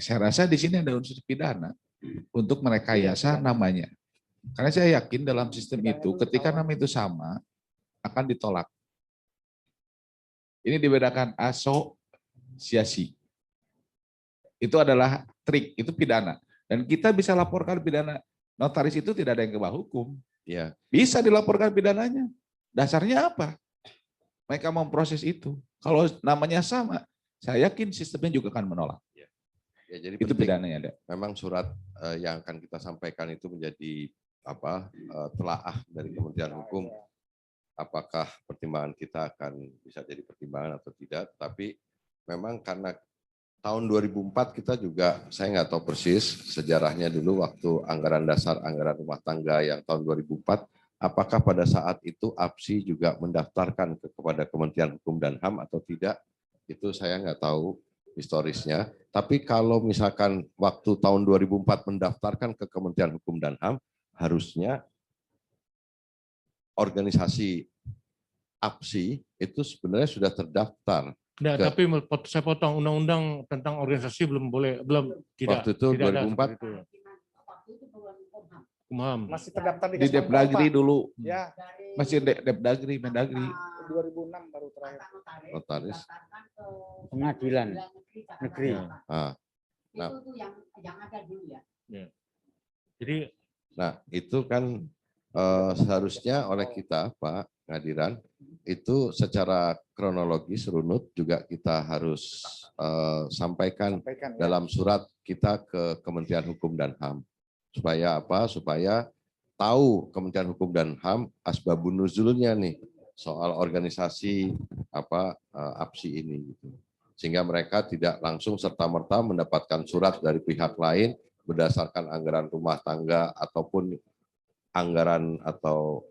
Saya rasa di sini ada unsur pidana untuk merekayasa namanya. Karena saya yakin dalam sistem itu ketika nama itu sama akan ditolak. Ini dibedakan asosiasi. Itu adalah trik, itu pidana. Dan kita bisa laporkan pidana notaris itu tidak ada yang ke bawah hukum. Ya. Bisa dilaporkan pidananya. Dasarnya apa? Mereka memproses itu. Kalau namanya sama, saya yakin sistemnya juga akan menolak. Ya, jadi itu pidananya ada. Memang surat yang akan kita sampaikan itu menjadi telaah dari Kementerian Hukum. Apakah pertimbangan kita akan bisa jadi pertimbangan atau tidak? Tapi memang karena tahun 2004 kita juga, saya nggak tahu persis sejarahnya dulu waktu anggaran dasar, anggaran rumah tangga yang tahun 2004, apakah pada saat itu APSI juga mendaftarkan kepada Kementerian Hukum dan HAM atau tidak, itu saya nggak tahu historisnya. Tapi kalau misalkan waktu tahun 2004 mendaftarkan ke Kementerian Hukum dan HAM, harusnya organisasi APSI itu sebenarnya sudah terdaftar. Nah, tapi saya potong, undang-undang tentang organisasi belum boleh, tidak. Waktu itu tidak 2004. Kumham. Masih terdaftar Di Depdagri dulu. Ya. Masih Depdagri, Mendagri. 2006 baru terakhir. Notaris. Pengadilan negeri. Nah, Itu yang ada dulu ya. Jadi, nah itu kan seharusnya oleh kita Pak Ngadiran itu secara kronologis runut juga kita harus sampaikan Ya. dalam surat kita ke Kementerian Hukum dan HAM. Supaya apa? Supaya tahu Kementerian Hukum dan HAM asbabun nuzulnya nih soal organisasi APSI ini gitu. Sehingga mereka tidak langsung serta-merta mendapatkan surat dari pihak lain berdasarkan anggaran rumah tangga ataupun anggaran atau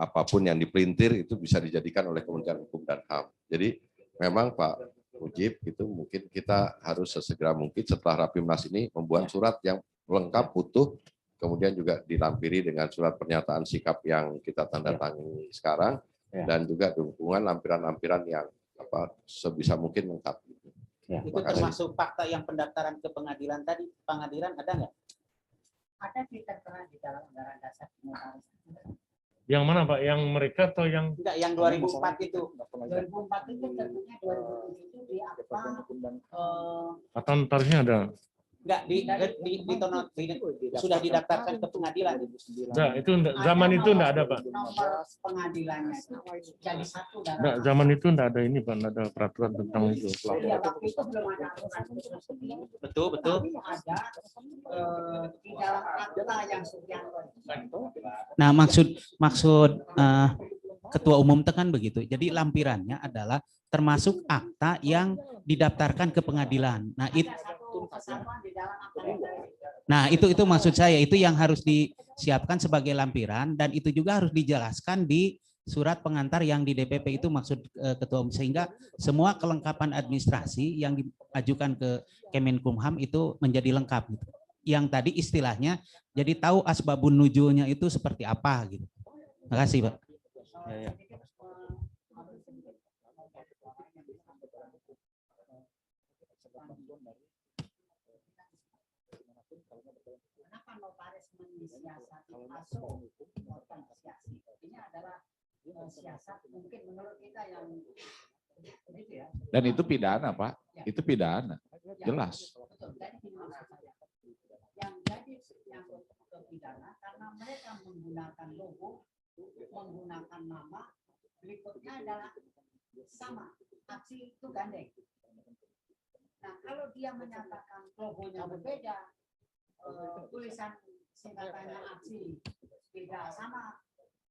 apapun yang dipelintir itu bisa dijadikan oleh Kementerian Hukum dan HAM. Jadi memang Pak Mujib itu mungkin kita harus sesegera mungkin setelah Rapimnas ini membuat surat yang lengkap utuh, kemudian juga dilampiri dengan surat pernyataan sikap yang kita tanda tangani sekarang, dan juga dukungan lampiran-lampiran yang sebisa mungkin lengkap. Itu termasuk fakta yang pendaftaran ke pengadilan tadi, pengadilan ada nggak? Ada tertera di dalam anggaran dasar notaris. yang mana Pak? Yang mereka atau yang? Enggak, yang 2004 itu. 2004 itu tentunya 2007 itu di apa? Atau notarisnya ada? Enggak, sudah didaftarkan ke pengadilan. Enggak, itu zaman itu enggak ada Pak. Nomor pengadilannya itu jadi satu dalam. Enggak, zaman itu enggak ada ini Pak, enggak ada peraturan tentang itu. Iya, waktu itu belum ada aturan khusus. Betul. Tapi ada di dalam akta yang sekian. Nah, maksud ketua umum tekan begitu. Jadi lampirannya adalah termasuk akta yang didaftarkan ke pengadilan. Nah, itu maksud saya, itu yang harus disiapkan sebagai lampiran, dan itu juga harus dijelaskan di surat pengantar yang di DPP itu maksud ketua umum, sehingga semua kelengkapan administrasi yang diajukan ke Kemenkumham itu menjadi lengkap gitu. Yang tadi istilahnya jadi tahu asbabun nuzulnya itu seperti apa gitu. Terima kasih, Pak. Ya. Kenapa notaris mensiasati masuk organisasi? Ini adalah siasat mungkin menurut kita yang Dan itu pidana, Pak. Itu pidana. Jelas. Betul. Jadi gini maksud saya. Yang jadi yang pidana karena mereka menggunakan logo, menggunakan nama, berikutnya adalah sama, aksi itu gandeng. Nah, kalau dia menyatakan logonya berbeda, tulisan singkatannya aksi tidak sama,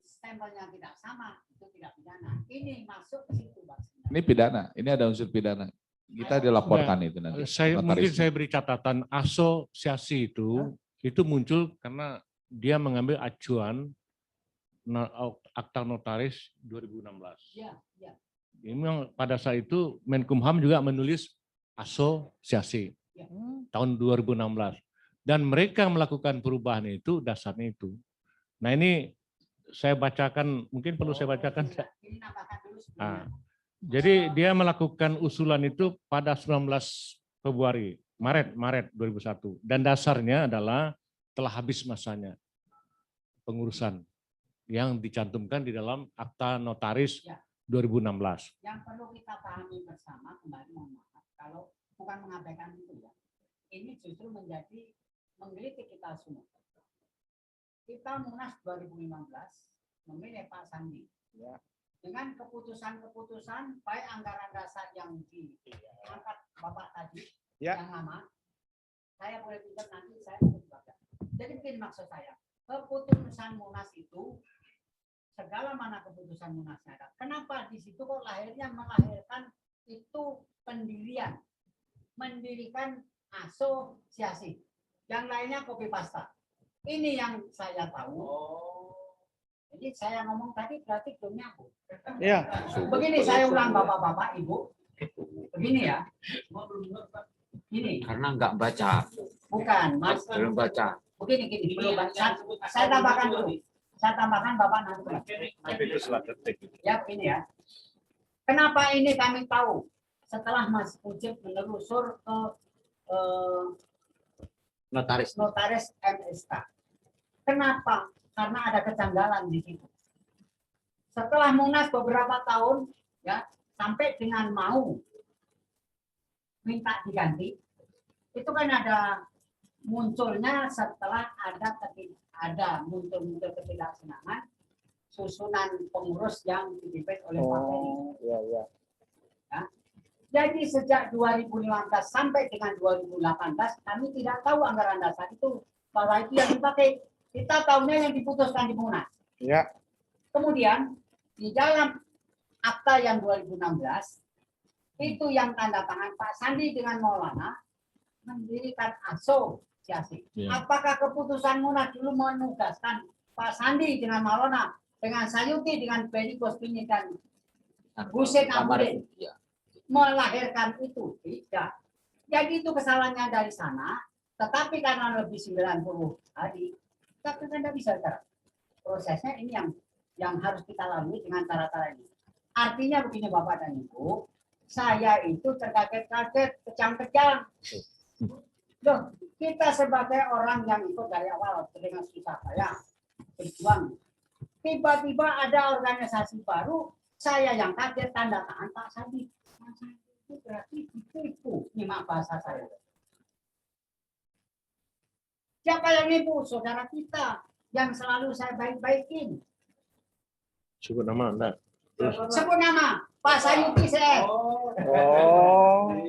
stempelnya tidak sama, itu tidak pidana. Ini masuk ke situ, Pak. Ini pidana. Ini ada unsur pidana. Kita dilaporkan itu nanti. Mungkin saya beri catatan asosiasi itu muncul karena dia mengambil acuan akta notaris 2016. Ya, ya. Ini memang pada saat itu Menkumham juga menulis asosiasi tahun 2016 dan mereka melakukan perubahan itu dasarnya itu. Nah ini saya bacakan, mungkin perlu saya bacakan. Ini nambahkan dulu sebelumnya. Nah, jadi dia melakukan usulan itu pada 19 Februari, Maret 2001 dan dasarnya adalah telah habis masanya pengurusan yang dicantumkan di dalam akta notaris 2016. Yang perlu kita pahami bersama, kembali mohon maaf, kalau bukan mengabaikan itu ya, ini justru menjadi menggelitik kita semua. Kita Munas 2015 memilih Pak Sandi. Dengan keputusan-keputusan baik anggaran dasar yang diangkat Bapak tadi, yang lama, saya boleh pinjam nanti, saya boleh baca. Jadi begini maksud saya, keputusan Munas itu, segala mana keputusan Munasnya ada. Kenapa di situ kok lahirnya melahirkan itu pendirian, mendirikan asosiasi. Yang lainnya copy pasta. Ini yang saya tahu. Jadi saya ngomong tadi berarti belum nyambung. Iya. Begini saya ulang Bapak-bapak, Ibu. Begini ya. Ini. Karena nggak baca. Bukan, Mas. Belum baca. Begini, belum baca. Saya tambahkan dulu. Saya tambahkan Bapak nanti. Ya, ini ya. Kenapa ini kami tahu? Setelah Mas Mujib menelusur ke Notaris. MSK. Kenapa? Karena ada kejanggalan di situ. Setelah Munas beberapa tahun, ya sampai dengan mau minta diganti, itu kan ada munculnya setelah ada muncul ketidaksenangan susunan pengurus yang dipimpin oleh Pak Ferry. Ya. Jadi sejak 2015 sampai dengan 2018 kami tidak tahu anggaran dasar itu bahwa itu yang dipakai. Kita tahunya yang diputuskan di Munas. Ya. Kemudian di dalam akta yang 2016 itu yang tanda tangan Pak Sandi dengan Maulana mendirikan asosiasi. Apakah keputusan Munas dulu menugaskan Pak Sandi dengan Maulana, dengan Sayuti, dengan Beni Kospini dan Husein Amudin melahirkan itu? Tidak. Jadi itu kesalahannya dari sana. Tetapi karena lebih 90 hari, kita kan tidak bisa cara. Prosesnya ini yang harus kita lalui dengan cara-cara ini. Artinya begini Bapak dan Ibu, saya itu terkaget-kaget, kejang-kejang. Loh, kita sebagai orang yang ikut dari awal dengan susah payah berjuang. Tiba-tiba ada organisasi baru, saya yang kaget tanda tangan Pak Sandi. Itu berarti ditipu, ini mak bahasa saya. Siapa yang nipu? Saudara kita yang selalu saya baik-baikin. Sebut nama Anda. Sebut nama Pak Sayuti saya.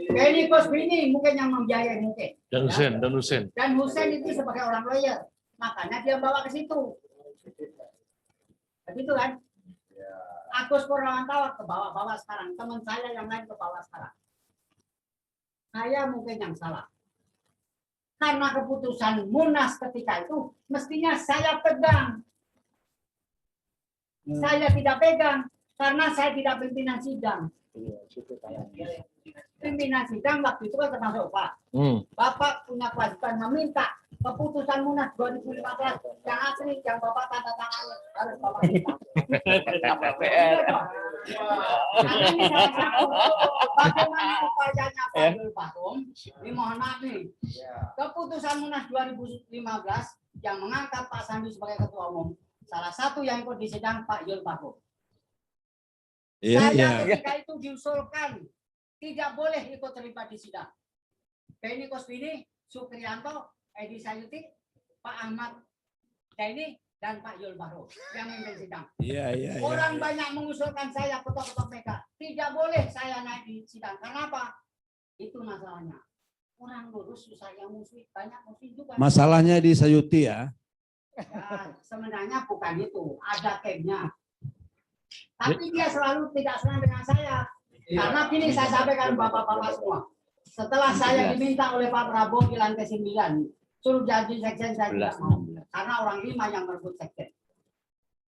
Beni Kospini mungkin yang membiayai mungkin. Dan Husein. Dan Husein itu sebagai orang lawyer, makanya dia bawa ke situ. Begitu kan? Agus Purnawantawa ke bawah-bawah sekarang. Teman saya yang lain ke bawah sekarang. Saya mungkin yang salah. Karena keputusan Munas ketika itu mestinya saya pegang. Saya tidak pegang karena saya tidak pimpinan sidang. Pimpinan sidang waktu itu kan termasuk Pak. Bapak punya kewajiban meminta keputusan Munas 2015 yang asli yang Bapak tanda tangan harus Bapak minta. Ini salah satu bagaimana upayanya Pak Yul Bakum. Ini mohon maaf nih. Keputusan Munas 2015 yang mengangkat Pak Sandi sebagai ketua umum. Salah satu yang ikut di sidang Pak Yul Bakum. Saya ketika itu diusulkan tidak boleh ikut terlibat di sidang. Benny Kosbini, Sukrianto, Edi Sayuti, Pak Ahmad Taini, dan Pak Yul Bahro yang memimpin sidang. Orang banyak mengusulkan saya ketua-ketua PK. Tidak boleh saya naik di sidang. Kenapa? Itu masalahnya. Orang lurus susah yang musuh, banyak musuh juga. Masalahnya di Sayuti ya. Ya, sebenarnya bukan itu, ada camnya. Tapi dia selalu tidak senang dengan saya. Karena gini saya sampaikan bapak-bapak semua. Setelah saya diminta oleh Pak Prabowo di lantai 9, suruh jadi sekjen saya tidak mau. Karena orang 5 yang merebut sekjen.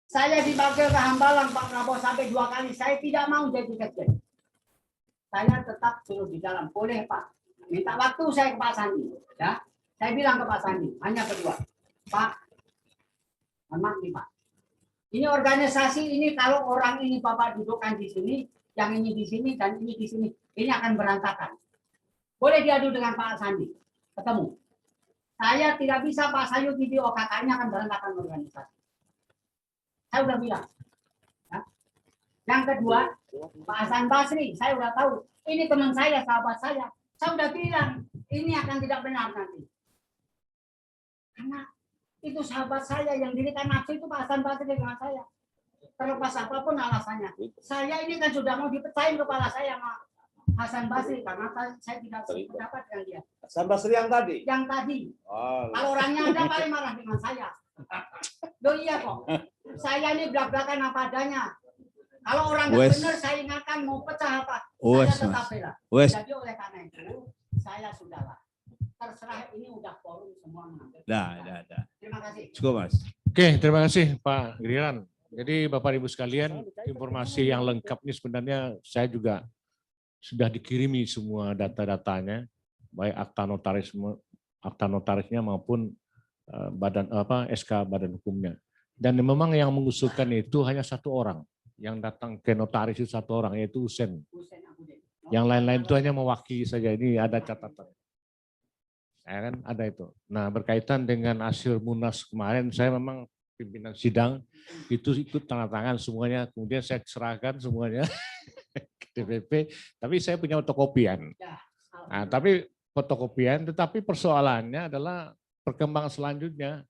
Saya dipanggil ke Hambalang Pak Prabowo sampai 2 kali, saya tidak mau jadi sekjen. Saya tetap suruh di dalam, boleh Pak. Minta waktu saya ke Pak Sandi. Ya, saya bilang ke Pak Sandi, hanya berdua. Pak, memang nih Pak. Ini organisasi ini kalau orang ini Bapak dudukkan di sini, yang ini di sini dan ini di sini, ini akan berantakan. Boleh diadu dengan Pak Sandi, ketemu. Saya tidak bisa Pak Sayuti di OKK-nya akan berantakan organisasi. Saya udah bilang. Ya. Yang kedua, Pak Hasan Basri, saya udah tahu. Ini teman saya, sahabat saya. Saya udah bilang, ini akan tidak benar nanti. Karena itu sahabat saya yang dirikan nafsu itu Pak Hasan Basri dengan saya. Terlepas apapun alasannya. Saya ini kan sudah mau dipecahin kepala saya sama Hasan Basri karena saya tidak sependapat dengan dia. Hasan Basri yang tadi? Yang tadi. Kalau orangnya ada paling marah dengan saya. Loh iya kok. Saya ini belak-belakan apa adanya. Kalau orang nggak benar saya ingatkan mau pecah apa. Saya tetap bela. Jadi oleh karena itu saya sudahlah. Terserah ini udah forum semua mengambil. Terima kasih. Cukup Mas. Oke, terima kasih Pak Giriran. Jadi Bapak Ibu sekalian, informasi yang lengkap ini sebenarnya saya juga sudah dikirimi semua data-datanya, baik akta notarisnya maupun SK badan hukumnya. Dan memang yang mengusulkan itu hanya 1 orang, yang datang ke notaris itu 1 orang, yaitu Usen. Yang lain-lain itu hanya mewakili saja. Ini ada catatan. Ya kan, ada itu. Nah, berkaitan dengan hasil Munas kemarin, saya memang pimpinan sidang itu ikut tanda tangan semuanya. Kemudian saya serahkan semuanya ke DPP. Tapi saya punya fotokopian. Nah, tapi fotokopian, tetapi persoalannya adalah perkembangan selanjutnya.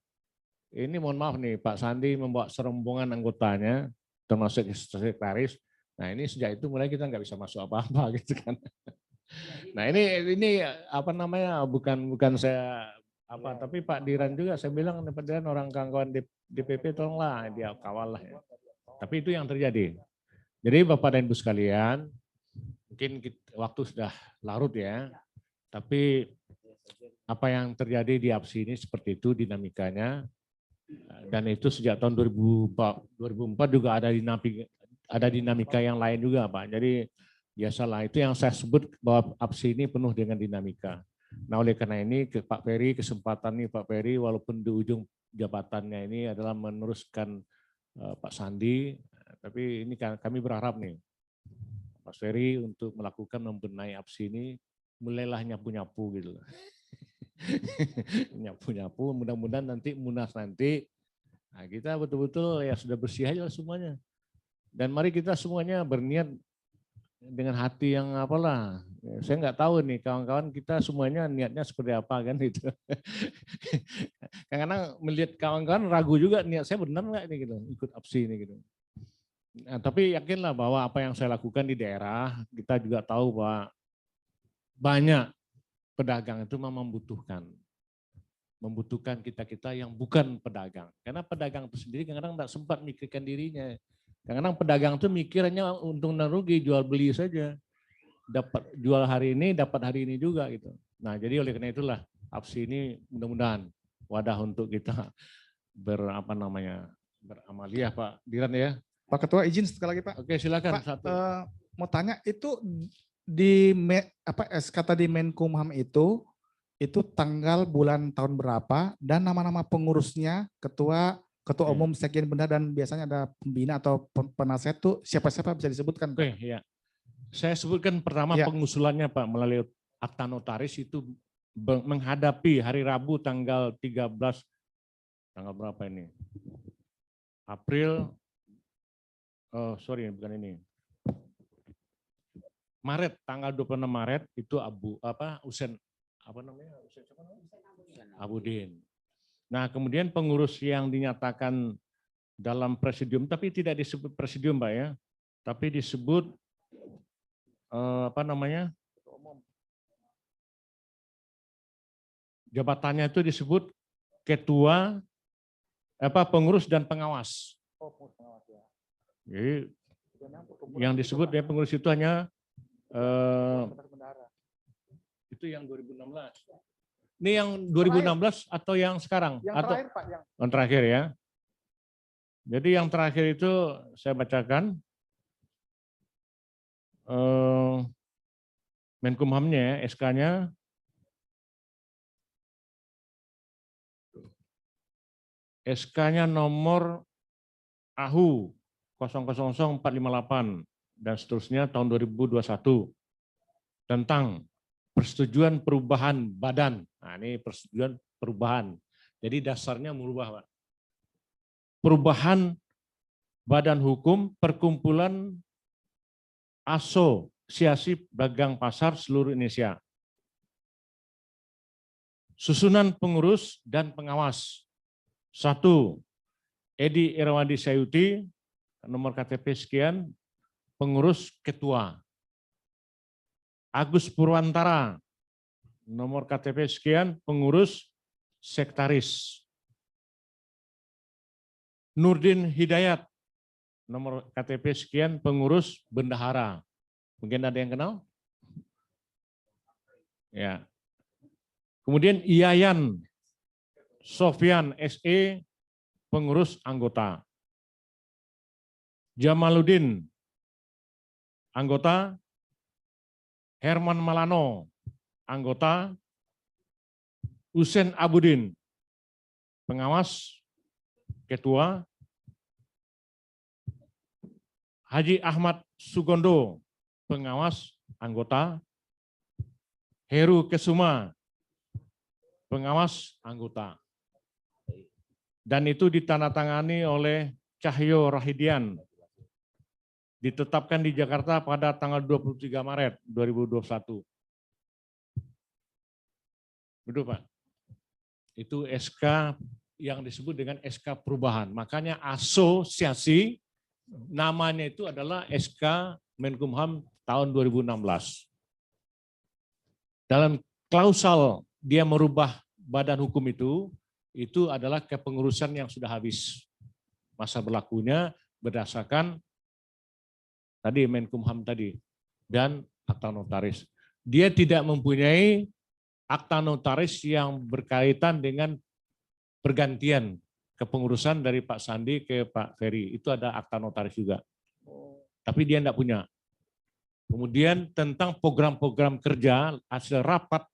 Ini mohon maaf nih, Pak Sandi membawa serombongan anggotanya, termasuk sekretaris. Nah, ini sejak itu mulai kita nggak bisa masuk apa-apa gitu kan. Nah ini apa namanya bukan saya apa tapi Pak Diran juga saya bilang Pak Diran orang kawan-kawan DPP tolonglah dia kawal lah ya. Tapi itu yang terjadi. Jadi Bapak dan Ibu sekalian mungkin waktu sudah larut ya. Tapi apa yang terjadi di APSI ini seperti itu dinamikanya dan itu sejak tahun 2004 juga ada dinamika yang lain juga Pak. Jadi biasalah itu yang saya sebut bahwa APSI ini penuh dengan dinamika. Nah oleh karena ini Pak Ferry kesempatan nih Pak Ferry walaupun di ujung jabatannya ini adalah meneruskan Pak Sandi, tapi ini kami berharap nih Pak Ferry untuk melakukan membenahi APSI ini mulailah nyapu-nyapu gitu. Nyapu-nyapu mudah-mudahan nanti Munas nanti nah kita betul-betul ya sudah bersih aja semuanya. Dan mari kita semuanya berniat dengan hati yang apalah, saya nggak tahu nih kawan-kawan kita semuanya niatnya seperti apa kan itu. Karena melihat kawan-kawan ragu juga niat saya benar nggak ini gitu ikut APSI ini gitu. Nah, tapi yakinlah bahwa apa yang saya lakukan di daerah kita juga tahu bahwa banyak pedagang itu memang membutuhkan kita yang bukan pedagang. Karena pedagang itu sendiri kadang-kadang tidak sempat mikirkan dirinya. Kadang-kadang pedagang itu mikirnya untung dan rugi, jual beli saja. Dapat jual hari ini, dapat hari ini juga gitu. Nah, jadi oleh karena itulah APSI ini mudah-mudahan wadah untuk kita beramaliah Pak Diran ya. Pak Ketua izin sekali lagi Pak. Oke, silakan. Pak, mau tanya itu di SK tadi Menkumham itu tanggal bulan tahun berapa dan nama-nama pengurusnya ketua umum, sekjen benda dan biasanya ada pembina atau penasihat tuh siapa-siapa bisa disebutkan? Oke, ya. Saya sebutkan pertama pengusulannya Pak melalui akta notaris itu menghadapi hari Rabu tanggal 13 tanggal berapa ini? April bukan ini. Maret, tanggal 26 Maret itu Usen siapa namanya? Abudin. Nah, kemudian pengurus yang dinyatakan dalam presidium, tapi tidak disebut presidium, Pak ya, tapi disebut jabatannya itu disebut ketua, pengurus dan pengawas. Jadi yang disebut ya pengurus itu hanya itu yang 2016. Ini yang 2016 atau yang sekarang? Yang atau terakhir Pak, yang terakhir ya. Jadi yang terakhir itu saya bacakan Menkumhamnya, SK-nya. SK-nya nomor AHU 000458 dan seterusnya tahun 2021 tentang persetujuan perubahan badan. Nah, ini persetujuan perubahan. Jadi dasarnya merubah, Pak. Perubahan badan hukum perkumpulan Asosiasi Dagang Pasar seluruh Indonesia. Susunan pengurus dan pengawas. 1. Edi Irwandi Sayuti, nomor KTP sekian, pengurus ketua. Agus Purwantara, nomor KTP sekian, pengurus sekretaris. Nurdin Hidayat, nomor KTP sekian, pengurus bendahara. Mungkin ada yang kenal? Ya. Kemudian Yayan Sofyan SE, pengurus anggota. Jamaluddin, anggota. Herman Malano, anggota. Usen Abudin, pengawas, ketua. Haji Ahmad Sugondo, pengawas, anggota. Heru Kesuma, pengawas, anggota. Dan itu ditandatangani oleh Cahyo Rahidian. Ditetapkan di Jakarta pada tanggal 23 Maret 2021. Betul, Pak? Itu SK yang disebut dengan SK perubahan. Makanya asosiasi namanya itu adalah SK Menkumham tahun 2016. Dalam klausal dia merubah badan hukum itu adalah kepengurusan yang sudah habis. Masa berlakunya berdasarkan tadi Menkumham tadi dan akta notaris. Dia tidak mempunyai akta notaris yang berkaitan dengan pergantian kepengurusan dari Pak Sandi ke Pak Ferry. Itu ada akta notaris juga. Tapi dia tidak punya. Kemudian tentang program-program kerja hasil rapat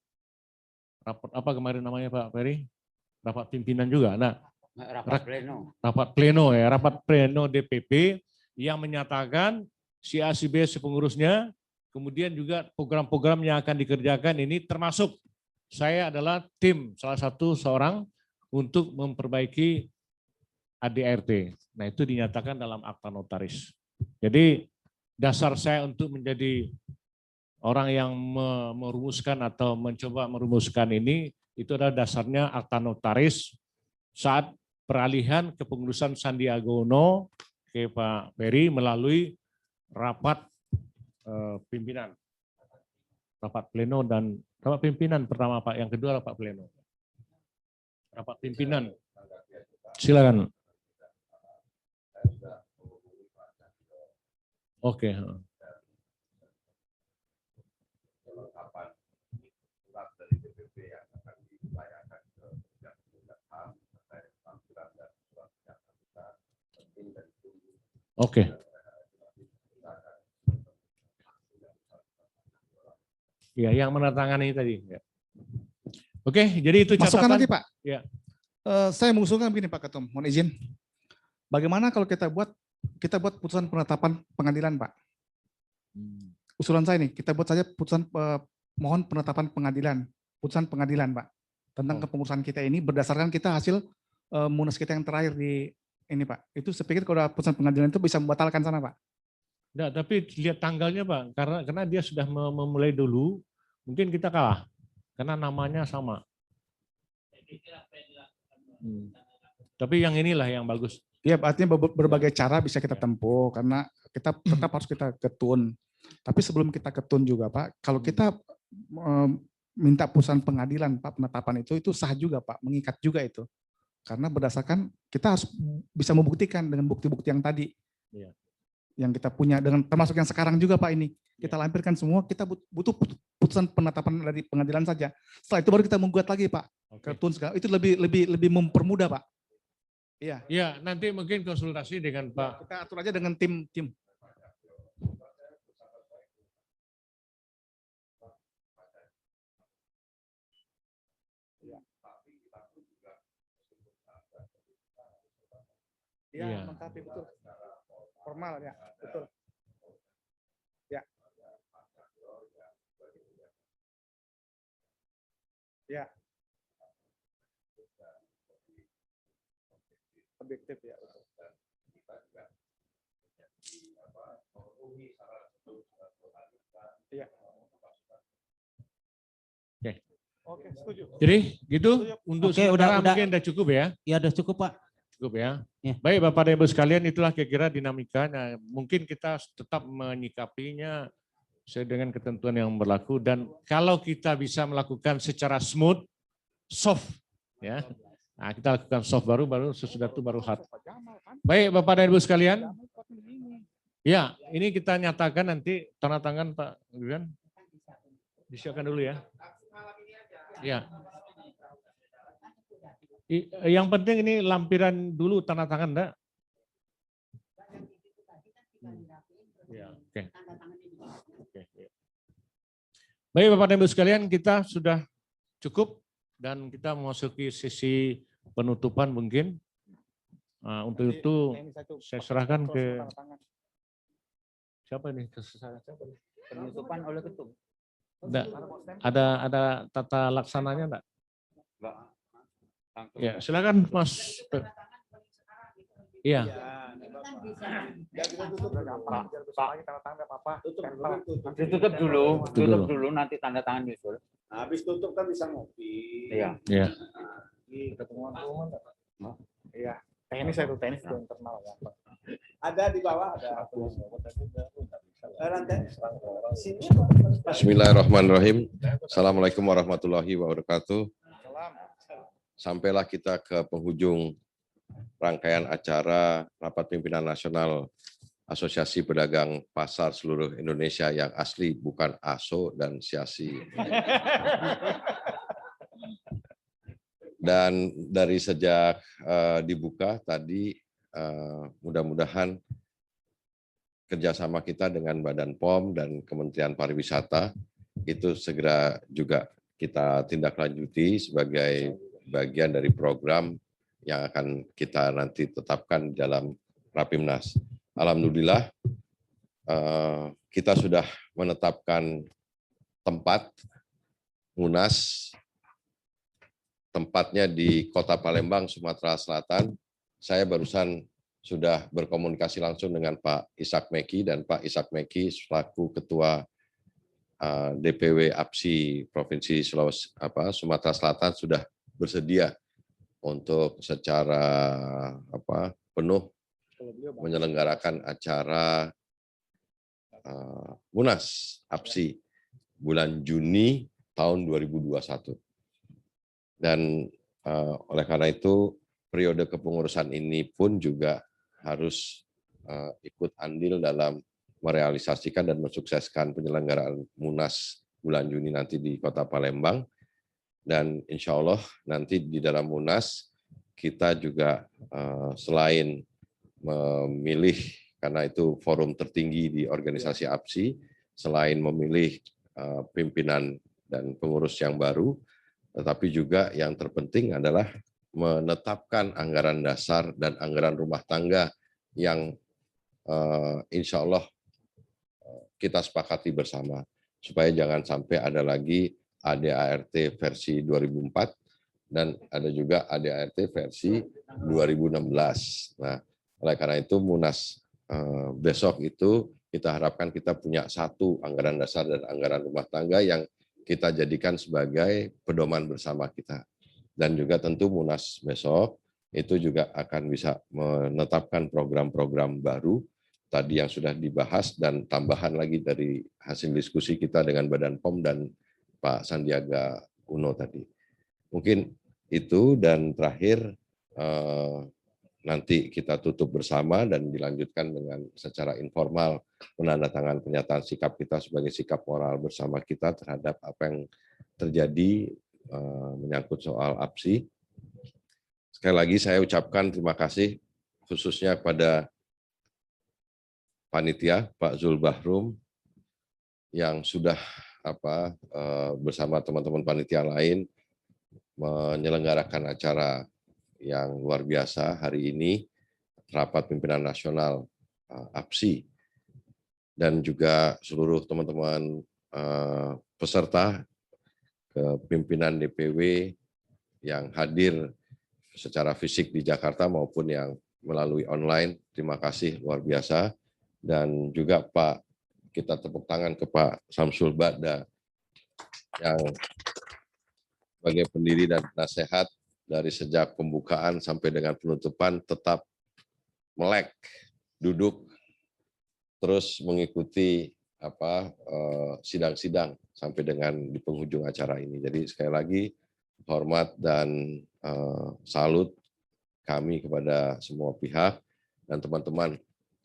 apa kemarin namanya Pak Ferry? Rapat pimpinan juga. Nah, rapat pleno DPP yang menyatakan si A, si B, si pengurusnya, kemudian juga program-program yang akan dikerjakan ini termasuk saya adalah tim salah satu seorang untuk memperbaiki ADRT. Nah, itu dinyatakan dalam akta notaris. Jadi dasar saya untuk menjadi orang yang merumuskan atau mencoba merumuskan ini itu adalah dasarnya akta notaris saat peralihan kepengurusan Sandiaga Uno ke Pak Ferry melalui rapat pimpinan, rapat pleno dan rapat pimpinan pertama Pak, yang kedua rapat pleno. Rapat pimpinan. Silakan. Oke. Oke. Ya, yang menandatangani tadi. Ya. Oke, jadi itu catatan. Masukan lagi Pak. Ya. Saya mengusulkan begini Pak Ketum, mohon izin. Bagaimana kalau kita buat putusan penetapan pengadilan Pak? Usulan saya nih, kita buat saja putusan mohon penetapan pengadilan, putusan pengadilan Pak, tentang kepengurusan kita ini berdasarkan kita hasil munas kita yang terakhir di ini Pak. Itu saya pikir kalau ada putusan pengadilan itu bisa membatalkan sana Pak. Enggak, tapi lihat tanggalnya Pak, karena dia sudah memulai dulu, mungkin kita kalah karena namanya sama. Tapi yang inilah yang bagus. Iya, artinya berbagai cara bisa kita tempuh karena kita tetap harus kita ketun. Tapi sebelum kita ketun juga Pak, kalau kita minta putusan pengadilan Pak, penetapan itu sah juga Pak, mengikat juga itu. Karena berdasarkan kita harus bisa membuktikan dengan bukti-bukti yang tadi. Iya. Yang kita punya dengan termasuk yang sekarang juga Pak ini. Kita lampirkan semua, kita butuh putusan penetapan dari pengadilan saja. Setelah itu baru kita menggugat lagi Pak. Ketun segala itu lebih mempermudah Pak. Iya. Iya, nanti mungkin konsultasi dengan Pak. Kita atur aja dengan tim. Iya, melengkapi betul. Formal ya, betul. Ya. Ya. Objektif ya, betul. Iya. Oke, setuju. Jadi gitu untuk Oke, sementara udah. mungkin udah cukup ya. Ya udah cukup Pak. Cukup ya. Ya. Baik Bapak dan Ibu sekalian, itulah kira-kira dinamikanya. Mungkin kita tetap menyikapinya sesuai dengan ketentuan yang berlaku, dan kalau kita bisa melakukan secara smooth, soft ya. Nah, kita lakukan soft baru sesudah itu baru hard. Baik Bapak dan Ibu sekalian. Ya, ini kita nyatakan nanti tanda tangan Pak Gibran. Disiapkan dulu ya. Ya. Yang penting ini lampiran dulu tanda tangan enggak? Ya, oke. Oke. Baik Bapak dan Ibu sekalian, kita sudah cukup dan kita memasuki sesi penutupan mungkin. Nah, untuk itu saya serahkan ke siapa ini? Penutupan oleh ketum. Enggak. Ada tata laksananya enggak? Ya, silakan Mas. Iya. Ditutup dulu, nanti tanda tangan nyusul. Habis tutup kan bisa ngopi. Iya. Iya. Iya. Teknis itu internal ya. Ada di bawah ada. Bismillahirrahmanirrahim. Assalamualaikum warahmatullahi wabarakatuh. Sampailah kita ke penghujung rangkaian acara Rapat Pimpinan Nasional Asosiasi Pedagang Pasar Seluruh Indonesia yang asli, bukan ASO dan Siasi. Dan dari sejak dibuka tadi, mudah-mudahan kerjasama kita dengan Badan POM dan Kementerian Pariwisata itu segera juga kita tindak lanjuti sebagai bagian dari program yang akan kita nanti tetapkan dalam Rapimnas. Alhamdulillah kita sudah menetapkan tempat Munas, tempatnya di Kota Palembang, Sumatera Selatan. Saya barusan sudah berkomunikasi langsung dengan Pak Ishak Meki, dan Pak Ishak Meki selaku Ketua DPW APSI Provinsi Sumatera Selatan sudah bersedia untuk secara penuh menyelenggarakan acara Munas APSI bulan Juni tahun 2021. Dan oleh karena itu periode kepengurusan ini pun juga harus ikut andil dalam merealisasikan dan mensukseskan penyelenggaraan Munas bulan Juni nanti di Kota Palembang. Dan insya Allah nanti di dalam Munas kita juga selain memilih, karena itu forum tertinggi di organisasi APSI, selain memilih pimpinan dan pengurus yang baru, tetapi juga yang terpenting adalah menetapkan anggaran dasar dan anggaran rumah tangga yang insya Allah kita sepakati bersama, supaya jangan sampai ada lagi ADART versi 2004 dan ada juga ADART versi 2016. Nah, oleh karena itu Munas besok itu kita harapkan kita punya satu anggaran dasar dan anggaran rumah tangga yang kita jadikan sebagai pedoman bersama kita. Dan juga tentu Munas besok itu juga akan bisa menetapkan program-program baru tadi yang sudah dibahas dan tambahan lagi dari hasil diskusi kita dengan Badan POM dan Pak Sandiaga Uno tadi. Mungkin itu, dan terakhir nanti kita tutup bersama dan dilanjutkan dengan secara informal penandatangan pernyataan sikap kita sebagai sikap moral bersama kita terhadap apa yang terjadi menyangkut soal APSI. Sekali lagi saya ucapkan terima kasih khususnya kepada panitia Pak Zul Bahrum yang sudah bersama teman-teman panitia lain menyelenggarakan acara yang luar biasa hari ini, rapat pimpinan nasional APSI, dan juga seluruh teman-teman peserta pimpinan DPW yang hadir secara fisik di Jakarta maupun yang melalui online. Terima kasih luar biasa. Dan juga Pak, kita tepuk tangan ke Pak Samsul Bada yang sebagai pendiri dan penasehat dari sejak pembukaan sampai dengan penutupan tetap melek, duduk, terus mengikuti sidang-sidang sampai dengan di penghujung acara ini. Jadi sekali lagi hormat dan salut kami kepada semua pihak dan teman-teman.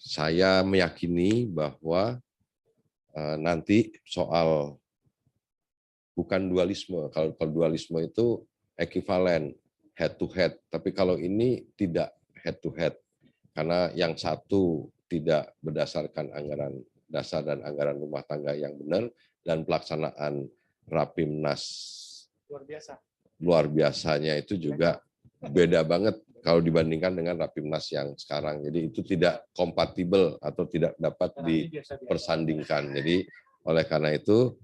Saya meyakini bahwa nanti soal bukan dualisme. Kalau dualisme itu ekuivalen, head to head. Tapi kalau ini tidak head to head. Karena yang satu tidak berdasarkan anggaran dasar dan anggaran rumah tangga yang benar, dan pelaksanaan Rapimnas luar biasanya itu juga beda banget kalau dibandingkan dengan Rapimnas yang sekarang. Jadi itu tidak kompatibel atau tidak dapat dipersandingkan. Jadi oleh karena itu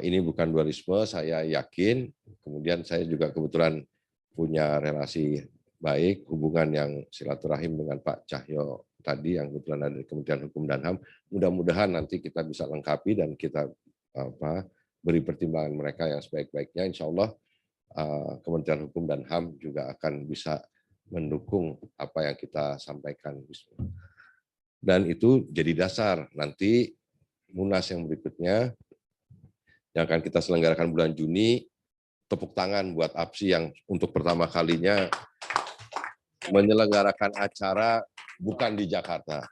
ini bukan dualisme, saya yakin. Kemudian saya juga kebetulan punya relasi baik, hubungan yang silaturahim dengan Pak Cahyo tadi yang kebetulan ada di Kementerian Hukum dan HAM. Mudah-mudahan nanti kita bisa lengkapi dan kita beri pertimbangan mereka yang sebaik-baiknya. Insya Allah Kementerian Hukum dan HAM juga akan bisa mendukung apa yang kita sampaikan. Dan itu jadi dasar nanti Munas yang berikutnya yang akan kita selenggarakan bulan Juni. Tepuk tangan buat APSI yang untuk pertama kalinya menyelenggarakan acara bukan di Jakarta.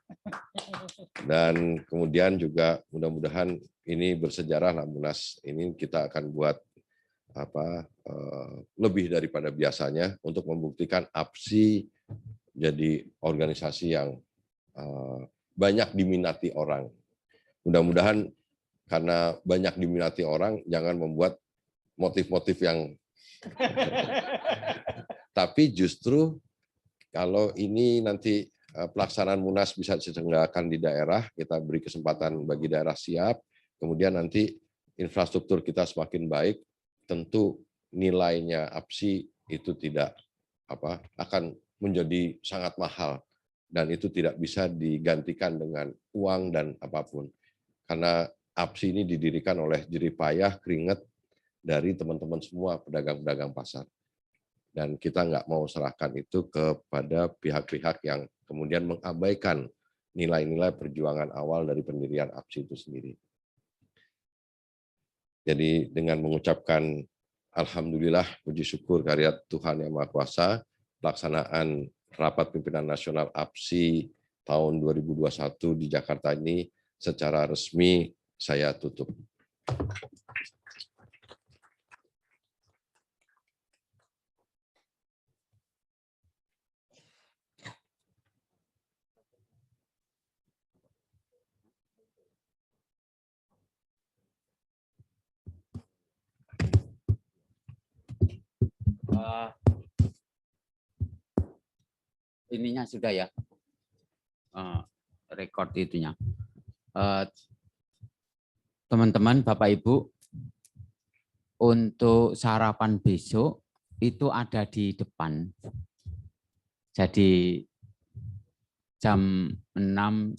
Dan kemudian juga mudah-mudahan ini bersejarah lah Munas ini, kita akan buat lebih daripada biasanya untuk membuktikan APSI jadi organisasi yang banyak diminati orang. Mudah-mudahan karena banyak diminati orang, jangan membuat motif-motif yang tapi justru kalau ini nanti pelaksanaan Munas bisa diselenggarakan di daerah, kita beri kesempatan bagi daerah siap, kemudian nanti infrastruktur kita semakin baik, tentu nilainya APSI itu tidak akan menjadi sangat mahal, dan itu tidak bisa digantikan dengan uang dan apapun. Karena APSI ini didirikan oleh jerih payah, keringat dari teman-teman semua pedagang-pedagang pasar. Dan kita nggak mau serahkan itu kepada pihak-pihak yang kemudian mengabaikan nilai-nilai perjuangan awal dari pendirian APSI itu sendiri. Jadi dengan mengucapkan alhamdulillah, puji syukur karya Tuhan Yang Maha Kuasa, pelaksanaan rapat pimpinan nasional APSI tahun 2021 di Jakarta ini secara resmi saya tutup. Ininya sudah ya, record itunya. Teman-teman, Bapak Ibu, untuk sarapan besok itu ada di depan. Jadi jam 6